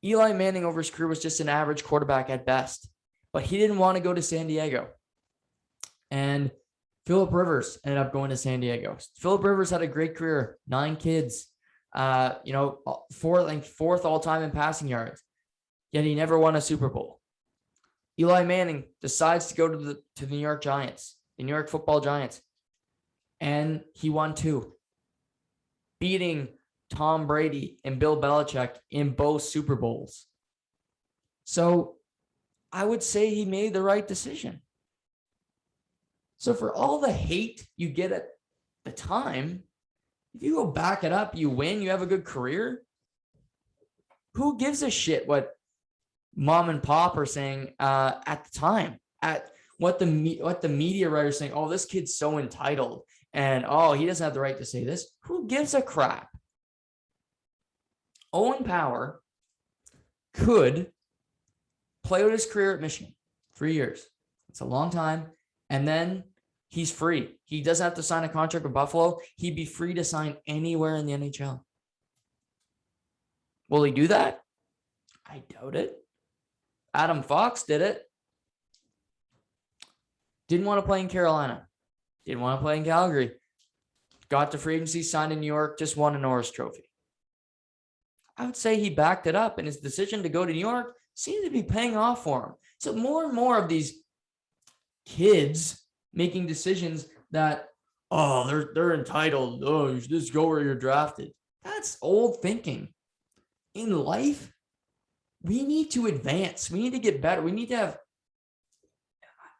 Eli Manning over his career was just an average quarterback at best, but he didn't want to go to San Diego. And Phillip Rivers ended up going to San Diego. Phillip Rivers had a great career, 9 kids, fourth all time in passing yards, yet he never won a Super Bowl. Eli Manning decides to go to the New York Giants, the New York Football Giants, and he won 2, beating Tom Brady and Bill Belichick in both Super Bowls. So I would say he made the right decision. So for all the hate you get at the time, if you go back it up, you win, you have a good career, who gives a shit what mom and pop are saying at the time, at what the media writers saying, oh, this kid's so entitled, and oh, he doesn't have the right to say this. Who gives a crap? Owen Power could play out his career at Michigan, 3 years. It's a long time. And then he's free. He doesn't have to sign a contract with Buffalo. He'd be free to sign anywhere in the NHL. Will he do that? I doubt it. Adam Fox did it. Didn't want to play in Carolina. Didn't want to play in Calgary. Got to free agency, signed in New York, just won a Norris Trophy. I would say he backed it up, and his decision to go to New York seemed to be paying off for him. So more and more of these kids making decisions that, they're entitled. Oh, you should just go where you're drafted. That's old thinking. In life, we need to advance. We need to get better. We need to have,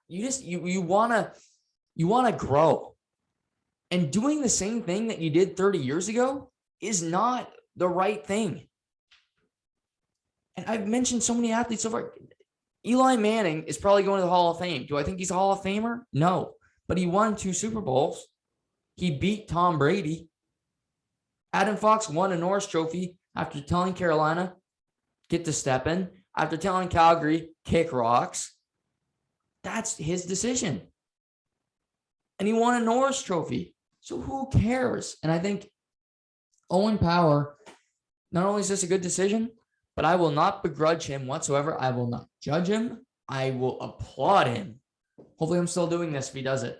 you want to grow. And doing the same thing that you did 30 years ago is not the right thing. And I've mentioned so many athletes so far. Eli Manning is probably going to the Hall of Fame. Do I think he's a Hall of Famer? No. But he won 2 Super Bowls. He beat Tom Brady. Adam Fox won a Norris Trophy after telling Carolina, get to step in. After telling Calgary, kick rocks. That's his decision. And he won a Norris Trophy. So who cares? And I think Owen Power, not only is this a good decision, but I will not begrudge him whatsoever. I will not judge him. I will applaud him. Hopefully I'm still doing this if he does it.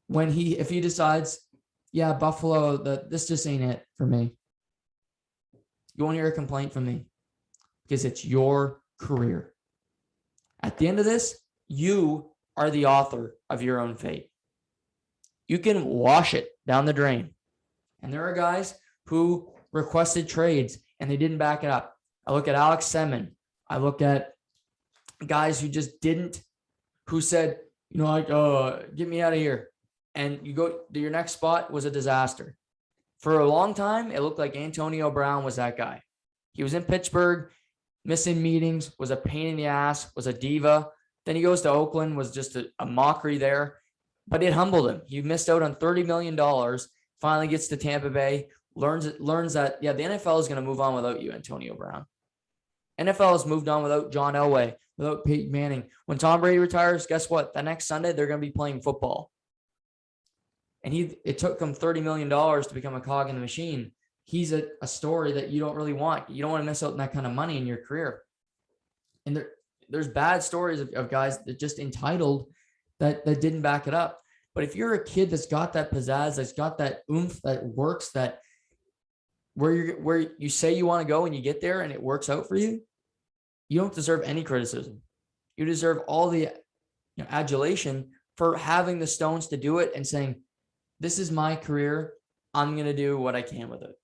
If he decides, yeah, Buffalo, this just ain't it for me. You won't hear a complaint from me because it's your career. At the end of this, you are the author of your own fate. You can wash it down the drain. And there are guys who requested trades and they didn't back it up. I look at Alex Semin. I look at guys who just didn't, who said, get me out of here. And you go to your next spot was a disaster. For a long time, it looked like Antonio Brown was that guy. He was in Pittsburgh, missing meetings, was a pain in the ass, was a diva. Then he goes to Oakland, was just a mockery there. But it humbled him. He missed out on $30 million, finally gets to Tampa Bay, learns that, the NFL is going to move on without you, Antonio Brown. NFL has moved on without John Elway, without Peyton Manning. When Tom Brady retires, guess what? The next Sunday, they're going to be playing football. And it took him $30 million to become a cog in the machine. He's a story that you don't really want. You don't want to miss out on that kind of money in your career. And there's bad stories of guys that just entitled that didn't back it up. But if you're a kid that's got that pizzazz, that's got that oomph, that works, that where you say you want to go and you get there and it works out for you, you don't deserve any criticism. You deserve all the adulation for having the stones to do it and saying, this is my career. I'm going to do what I can with it.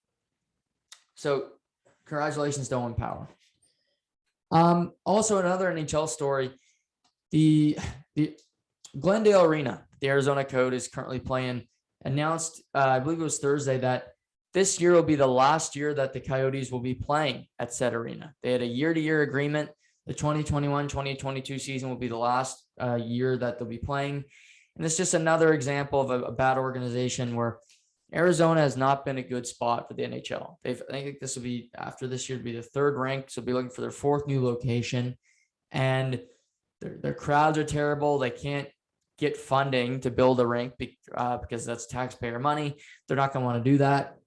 So congratulations to Owen Power. Also another NHL story, the Glendale Arena, the Arizona Coyotes is currently playing, announced, I believe it was Thursday, that this year will be the last year that the Coyotes will be playing at said arena. They had a year-to-year agreement. The 2021-2022 season will be the last year that they'll be playing. And it's just another example of a bad organization where Arizona has not been a good spot for the NHL. I think this will be, after this year, to be the 3rd rank. So they'll be looking for their 4th new location. And their crowds are terrible. They can't get funding to build a rink because that's taxpayer money. They're not going to want to do that.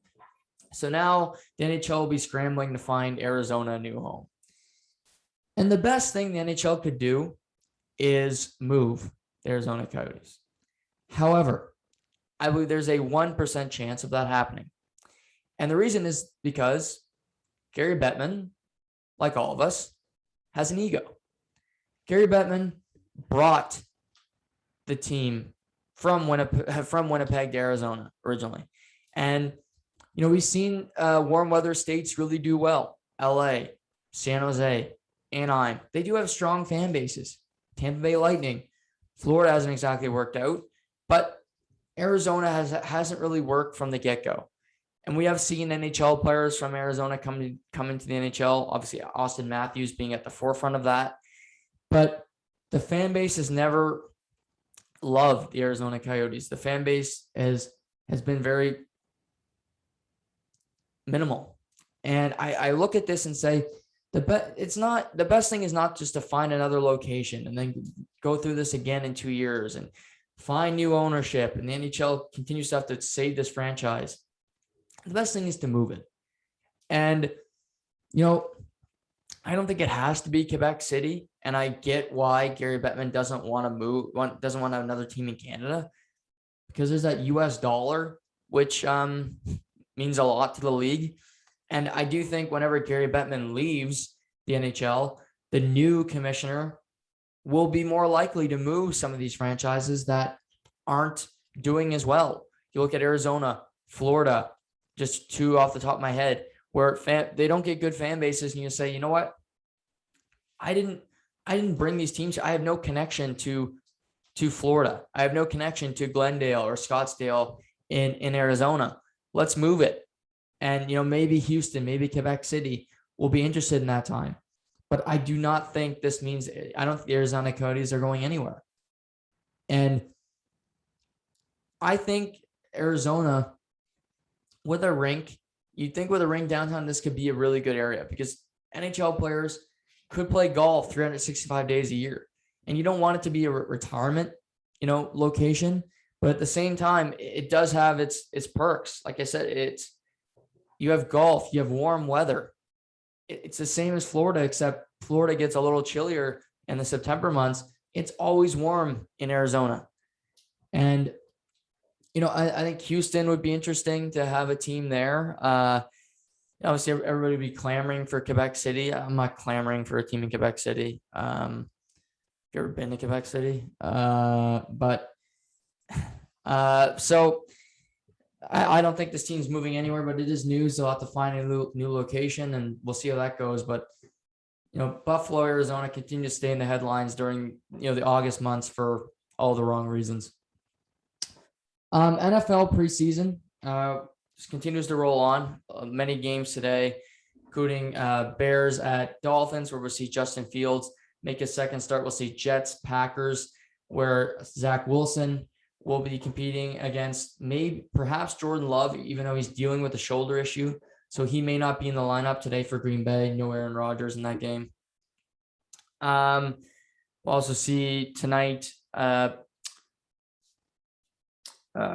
So now the NHL will be scrambling to find Arizona a new home. And the best thing the NHL could do is move the Arizona Coyotes. However, I believe there's a 1% chance of that happening. And the reason is because Gary Bettman, like all of us, has an ego. Gary Bettman brought the team from Winnipeg to Arizona originally. And, we've seen warm weather states really do well. LA, San Jose, Anaheim. They do have strong fan bases. Tampa Bay Lightning. Florida hasn't exactly worked out, but Arizona hasn't really worked from the get-go. And we have seen NHL players from Arizona come into the NHL, obviously Austin Matthews being at the forefront of that. But the fan base has never loved the Arizona Coyotes. The fan base has been very minimal. And I look at this and say, the best thing is not just to find another location and then go through this again in 2 years and find new ownership, and the NHL continues to have to save this franchise. The best thing is to move it. And, I don't think it has to be Quebec City. And I get why Gary Bettman doesn't want to have another team in Canada, because there's that US dollar, which means a lot to the league. And I do think whenever Gary Bettman leaves the NHL, the new commissioner will be more likely to move some of these franchises that aren't doing as well. You look at Arizona, Florida, just two off the top of my head, where they don't get good fan bases, and you say, you know what? I didn't bring these teams. I have no connection to Florida. I have no connection to Glendale or Scottsdale in Arizona. Let's move it. And, maybe Houston, maybe Quebec City will be interested in that time. But I do not think this means, I don't think the Arizona Coyotes are going anywhere. And I think Arizona, with a rink, you'd think with a rink downtown, this could be a really good area, because NHL players could play golf 365 days a year. And you don't want it to be a retirement, location. But at the same time, it does have its perks. Like I said, you have golf, you have warm weather. It's the same as Florida, except Florida gets a little chillier in the September months. It's always warm in Arizona. And, I think Houston would be interesting to have a team there. Obviously, everybody would be clamoring for Quebec City. I'm not clamoring for a team in Quebec City. Have you ever been to Quebec City? So I don't think this team's moving anywhere, but it is news. They'll have to find a new location, and we'll see how that goes. But, Buffalo, Arizona continue to stay in the headlines during, the August months for all the wrong reasons. NFL preseason just continues to roll on. Many games today, including Bears at Dolphins, where we'll see Justin Fields make his second start. We'll see Jets, Packers, where Zach Wilson will be competing against perhaps Jordan Love, even though he's dealing with a shoulder issue. So he may not be in the lineup today for Green Bay. No Aaron Rodgers in that game. We'll also see tonight,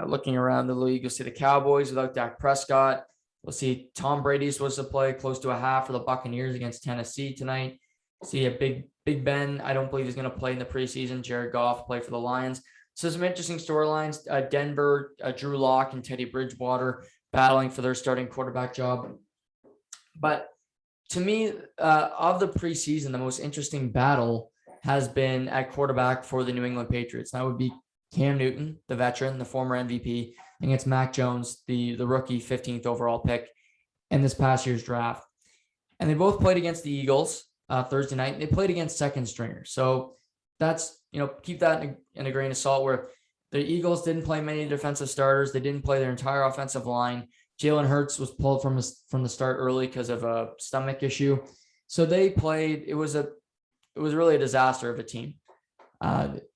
looking around the league, you'll see the Cowboys without Dak Prescott. We'll see Tom Brady supposed to play close to a half for the Buccaneers against Tennessee tonight. See a Big Ben. I don't believe he's going to play in the preseason. Jared Goff play for the Lions. So some interesting storylines. Denver, Drew Lock and Teddy Bridgewater battling for their starting quarterback job. But to me, of the preseason, the most interesting battle has been at quarterback for the New England Patriots. That would be Cam Newton, the veteran, the former MVP, against Mac Jones, the rookie 15th overall pick in this past year's draft. And they both played against the Eagles Thursday night. They played against second stringers. So that's, keep that in a grain of salt, where the Eagles didn't play many defensive starters. They didn't play their entire offensive line. Jalen Hurts was pulled from the start early because of a stomach issue. So they played, it was really a disaster of a team.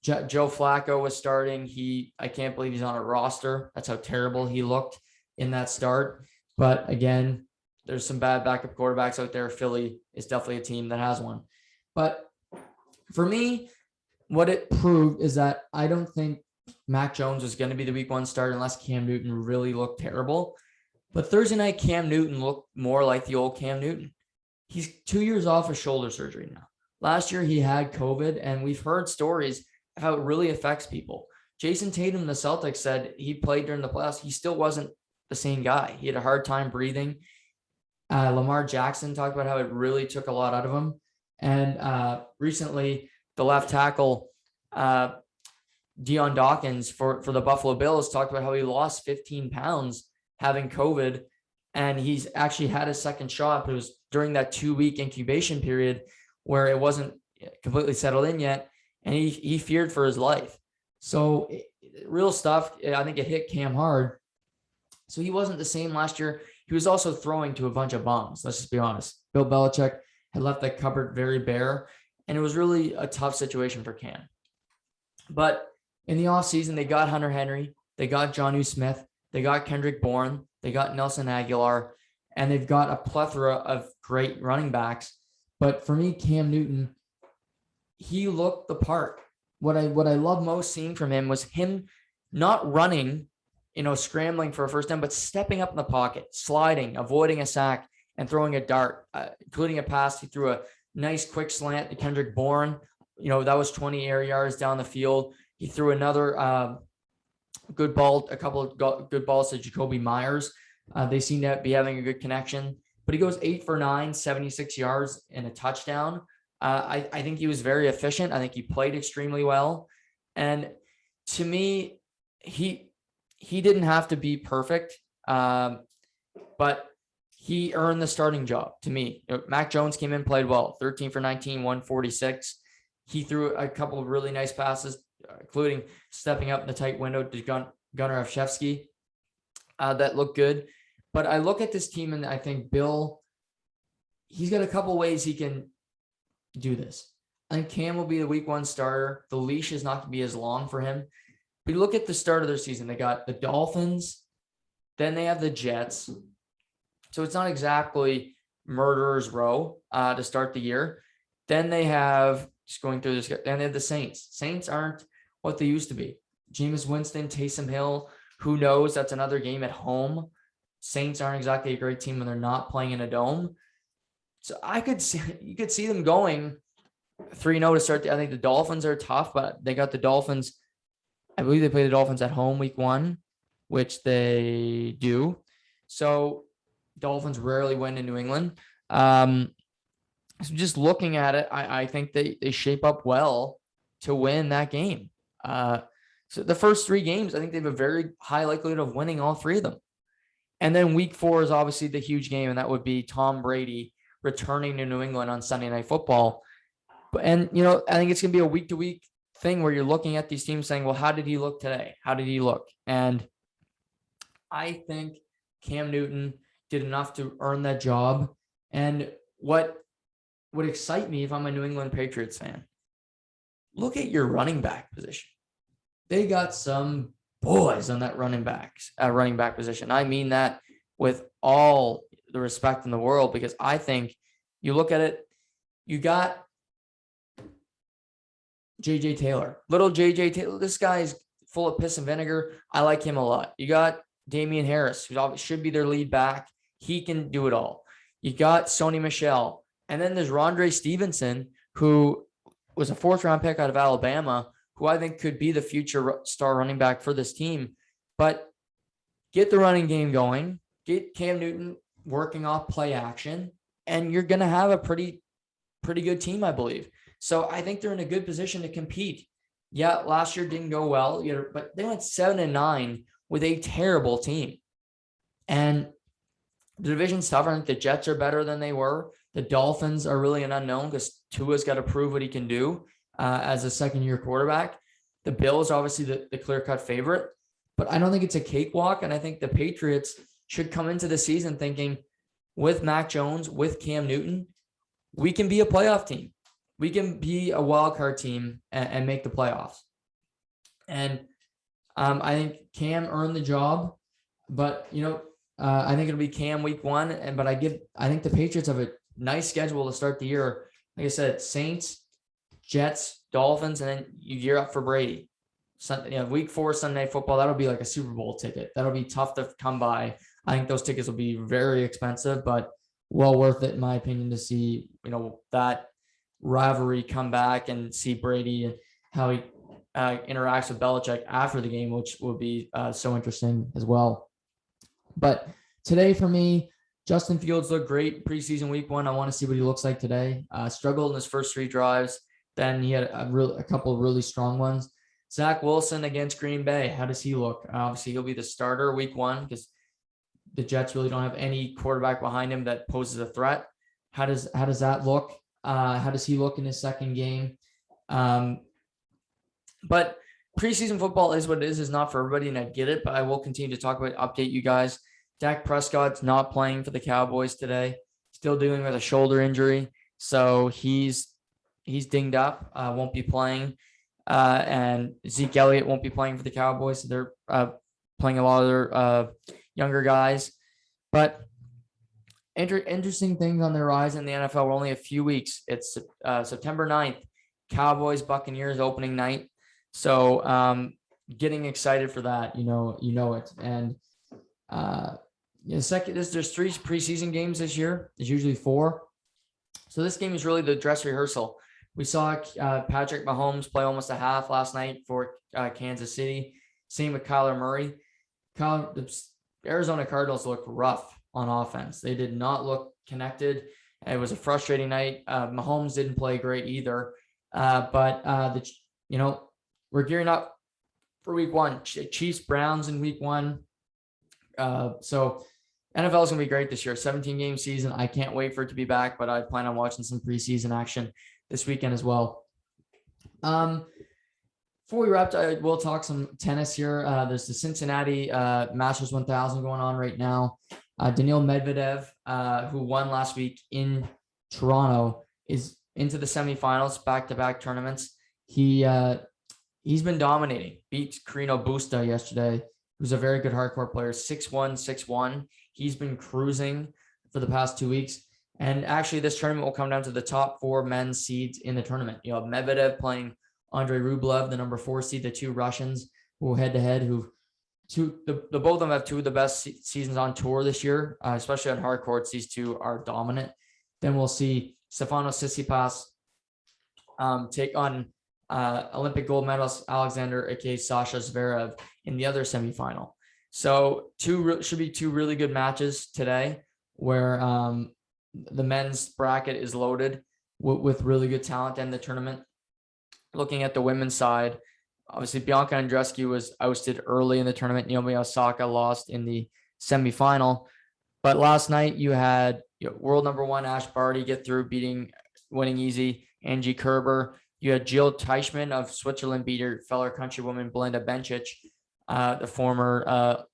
Joe Flacco was starting. I can't believe he's on a roster. That's how terrible he looked in that start. But again, there's some bad backup quarterbacks out there. Philly is definitely a team that has one. But for me, what it proved is that I don't think Mac Jones was going to be the week one start unless Cam Newton really looked terrible. But Thursday night, Cam Newton looked more like the old Cam Newton. He's 2 years off of shoulder surgery now. Last year, he had COVID, and we've heard stories of how it really affects people. Jason Tatum, the Celtics, said he played during the playoffs. He still wasn't the same guy. He had a hard time breathing. Lamar Jackson talked about how it really took a lot out of him. And recently, the left tackle, Deion Dawkins for the Buffalo Bills, talked about how he lost 15 pounds having COVID, and he's actually had his second shot, but it was during that 2-week incubation period where it wasn't completely settled in yet, and he feared for his life. So real stuff. I think it hit Cam hard. So he wasn't the same last year. He was also throwing to a bunch of bums. Let's just be honest. Bill Belichick had left that cupboard very bare, and it was really a tough situation for Cam. But in the offseason, they got Hunter Henry, they got Jonnu Smith, they got Kendrick Bourne, they got Nelson Aguilar, and they've got a plethora of great running backs. But for me, Cam Newton, he looked the part. What I love most seeing from him was him not running, scrambling for a first down, but stepping up in the pocket, sliding, avoiding a sack, and throwing a dart, including a pass. He threw a nice quick slant to Kendrick Bourne. That was 20 air yards down the field. He threw another good ball, a couple of good balls to Jacoby Myers. They seem to be having a good connection. But he goes 8 for 9, 76 yards and a touchdown. I think he was very efficient. I think he played extremely well. And to me, he didn't have to be perfect, but he earned the starting job to me. Mac Jones came in, played well, 13 for 19, 146. He threw a couple of really nice passes, including stepping up in the tight window to Gunnar Olszewski that looked good. But I look at this team and I think Bill, he's got a couple ways he can do this. I think Cam will be the week 1 starter. The leash is not going to be as long for him. But you look at the start of their season, they got the Dolphins, then they have the Jets. So it's not exactly murderer's row to start the year. Then they have, just going through this, then they have the Saints. Saints aren't what they used to be. Jameis Winston, Taysom Hill, who knows? That's another game at home. Saints aren't exactly a great team when they're not playing in a dome. So you could see them going 3-0 to start. I think the Dolphins are tough, but they got the Dolphins. I believe they play the Dolphins at home week 1, which they do. So Dolphins rarely win in New England. So just looking at it, I think they shape up well to win that game. So the first 3 games, I think they have a very high likelihood of winning all 3 of them. And then week 4 is obviously the huge game, and that would be Tom Brady returning to New England on Sunday Night Football. And, I think it's going to be a week-to-week thing where you're looking at these teams saying, well, how did he look today? How did he look? And I think Cam Newton did enough to earn that job. And what would excite me if I'm a New England Patriots fan, look at your running back position. They got some boys on that running back position. I mean that with all the respect in the world, because I think you look at it, you got JJ Taylor, little JJ Taylor. This guy's full of piss and vinegar. I like him a lot. You got Damian Harris, who should be their lead back. He can do it all. You got Sony Michel. And then there's Rondre Stevenson, who was a 4th-round pick out of Alabama, who I think could be the future star running back for this team. But get the running game going, get Cam Newton working off play action, and you're going to have a pretty good team, I believe. So I think they're in a good position to compete. Yeah, last year didn't go well, but they went 7-9 with a terrible team. And the division's tougher. I think the Jets are better than they were. The Dolphins are really an unknown because Tua's got to prove what he can do as a second-year quarterback. The Bills are obviously the clear-cut favorite, but I don't think it's a cakewalk. And I think the Patriots should come into the season thinking, with Mac Jones, with Cam Newton, we can be a playoff team. We can be a wild card team and make the playoffs. And I think Cam earned the job, but I think it'll be Cam week 1. But I think the Patriots have a nice schedule to start the year. Like I said, Saints, Jets, Dolphins, and then you gear up for Brady. Week 4 Sunday Night Football, that'll be like a Super Bowl ticket. That'll be tough to come by. I think those tickets will be very expensive, but well worth it in my opinion to see that rivalry come back and see Brady and how he interacts with Belichick after the game, which will be so interesting as well. But today for me, Justin Fields looked great preseason week 1. I want to see what he looks like today. Struggled in his first 3 drives. Then he had a couple of really strong ones. Zach Wilson against Green Bay. How does he look? Obviously, he'll be the starter week 1 because the Jets really don't have any quarterback behind him that poses a threat. How does that look? How does he look in his second game? But preseason football is what it is not for everybody, and I get it, but I will continue to talk about, update you guys. Dak Prescott's not playing for the Cowboys today. Still dealing with a shoulder injury. So he's dinged up, won't be playing. And Zeke Elliott won't be playing for the Cowboys. So they're playing a lot of their younger guys. But Interesting things on the horizon in the NFL. We're only a few weeks. It's September 9th, Cowboys Buccaneers opening night. So getting excited for that, you know it. And there's 3 preseason games this year. There's usually 4. So this game is really the dress rehearsal. We saw Patrick Mahomes play almost a half last night for Kansas City. Same with Kyler Murray. The Arizona Cardinals looked rough on offense. They did not look connected. It was a frustrating night. Mahomes didn't play great either. But we're gearing up for week 1. Chiefs Browns in week 1. So NFL is going to be great this year. 17-game season. I can't wait for it to be back, but I plan on watching some preseason action this weekend as well. Before we wrap, we'll talk some tennis here. There's the Cincinnati Masters 1000 going on right now. Daniil Medvedev, who won last week in Toronto, is into the semifinals, back-to-back tournaments. He's been dominating. Beat Carino Busta yesterday, who's a very good hardcourt player, 6-1, 6-1. He's been cruising for the past 2 weeks. And actually, this tournament will come down to the top 4 men's seeds in the tournament. You have Medvedev playing Andrei Rublev, the number 4 seed, the 2 Russians who head-to-head, the both of them have 2 of the best seasons on tour this year, especially on hard courts. These 2 are dominant. Then we'll see Stefanos Tsitsipas take on Olympic gold medalist Alexander, aka Sasha Zverev, in the other semifinal. So should be 2 really good matches today, where the men's bracket is loaded with really good talent in the tournament. Looking at the women's side, obviously Bianca Andreescu was ousted early in the tournament. Naomi Osaka lost in the semifinal. But last night you had world number 1 Ash Barty get through, winning easy Angie Kerber. You had Jill Teichmann of Switzerland beat her fellow countrywoman Belinda Bencic, the former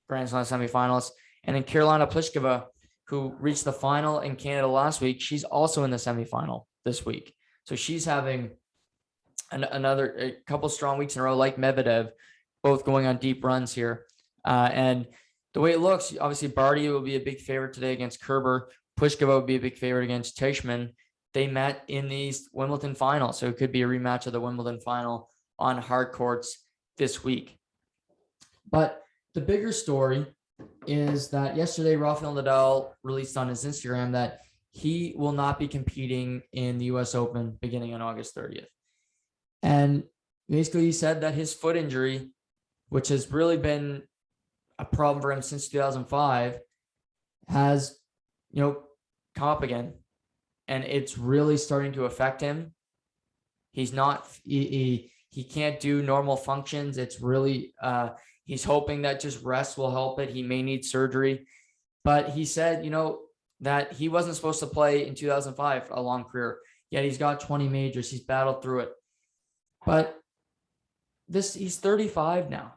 Grand Slam semifinalist. And then Carolina Pliskova, who reached the final in Canada last week, she's also in the semifinal this week. So she's having a couple strong weeks in a row, like Medvedev, both going on deep runs here. And the way it looks, obviously Barty will be a big favorite today against Kerber. Pliskova will be a big favorite against Teichmann. They met in the Wimbledon final, so it could be a rematch of the Wimbledon final on hard courts this week. But the bigger story is that yesterday Rafael Nadal released on his Instagram that he will not be competing in the U.S. Open beginning on August 30th. And basically he said that his foot injury, which has really been a problem for him since 2005, has, come up again. And it's really starting to affect him. He's not, he can't do normal functions. It's really, he's hoping that just rest will help it. He may need surgery. But he said, that he wasn't supposed to play in 2005, a long career. Yet he's got 20 majors. He's battled through it. But he's 35 now.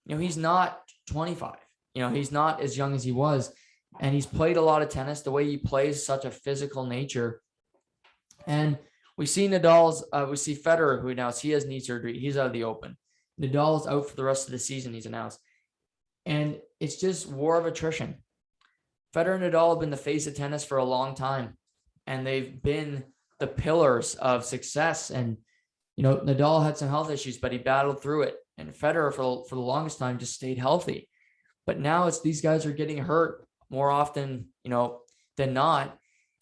He's not 25. He's not as young as he was. And he's played a lot of tennis. The way he plays, such a physical nature. And we see Federer, who announced he has knee surgery. He's out of the Open. Nadal is out for the rest of the season, he's announced. And it's just war of attrition. Federer and Nadal have been the face of tennis for a long time. And they've been the pillars of success. And Nadal had some health issues, but he battled through it. And Federer, for the longest time, just stayed healthy. But now it's these guys are getting hurt more often, than not.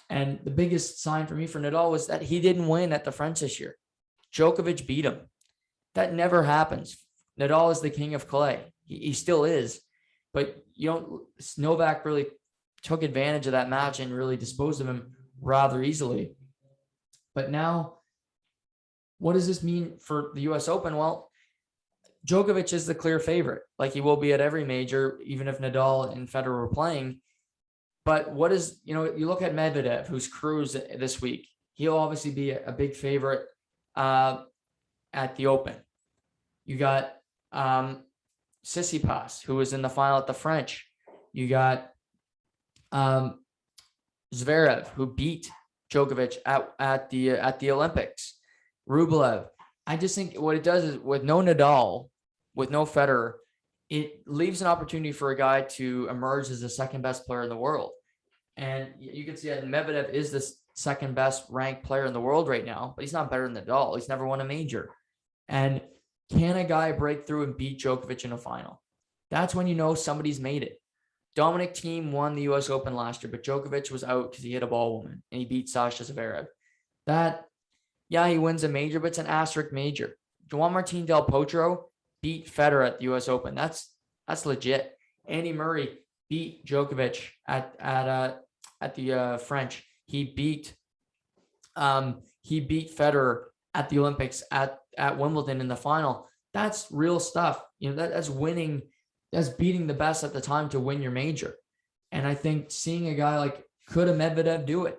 And the biggest sign for me for Nadal was that he didn't win at the French this year. Djokovic beat him. That never happens. Nadal is the king of clay. He still is. But Novak really took advantage of that match and really disposed of him rather easily. But now, what does this mean for the U.S. Open? Well, Djokovic is the clear favorite, like he will be at every major, even if Nadal and Federer were playing. But what is, you look at Medvedev, who's cruised this week. He'll obviously be a big favorite at the Open. You got Tsitsipas, who was in the final at the French. You got Zverev, who beat Djokovic at the Olympics. Rublev. I just think what it does is, with no Nadal, with no Federer, it leaves an opportunity for a guy to emerge as the second best player in the world. And you can see that Medvedev is the second best ranked player in the world right now, but he's not better than Nadal. He's never won a major. And can a guy break through and beat Djokovic in a final? That's when you know somebody's made it. Dominic Thiem won the U.S. Open last year, but Djokovic was out because he hit a ball woman and he beat Sasha Zverev. He wins a major, but it's an asterisk major. Juan Martín del Potro beat Federer at the U.S. Open. That's legit. Andy Murray beat Djokovic at the French. He beat Federer at the Olympics at Wimbledon in the final. That's real stuff. That's winning. That's beating the best at the time to win your major. And I think seeing a guy like, could a Medvedev do it?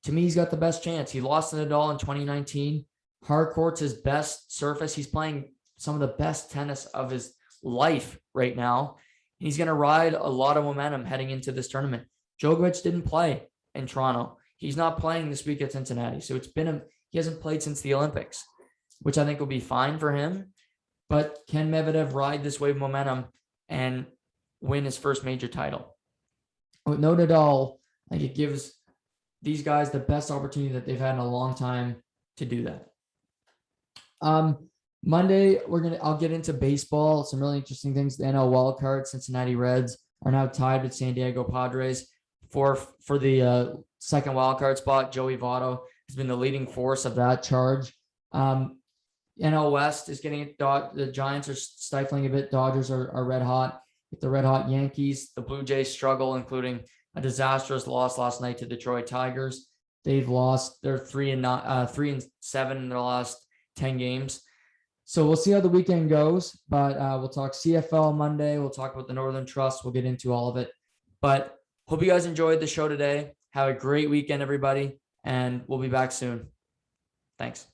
To me, he's got the best chance. He lost to Nadal in 2019. Hard court's his best surface. He's playing some of the best tennis of his life right now. And he's going to ride a lot of momentum heading into this tournament. Djokovic didn't play in Toronto. He's not playing this week at Cincinnati. So he hasn't played since the Olympics, which I think will be fine for him. But can Medvedev ride this wave of momentum and win his first major title? With no Nadal, it gives these guys the best opportunity that they've had in a long time to do that. Monday, I'll get into baseball. Some really interesting things. The NL wildcard, Cincinnati Reds are now tied with San Diego Padres for the second wildcard spot. Joey Votto has been the leading force of that charge. NL West is getting it. The Giants are stifling a bit. Dodgers are red hot. With the red hot Yankees, the Blue Jays struggle, including a disastrous loss last night to Detroit Tigers. They've lost. They're 3-7 in their last 10 games. So we'll see how the weekend goes. But we'll talk CFL Monday. We'll talk about the Northern Trust. We'll get into all of it. But hope you guys enjoyed the show today. Have a great weekend, everybody, and we'll be back soon. Thanks.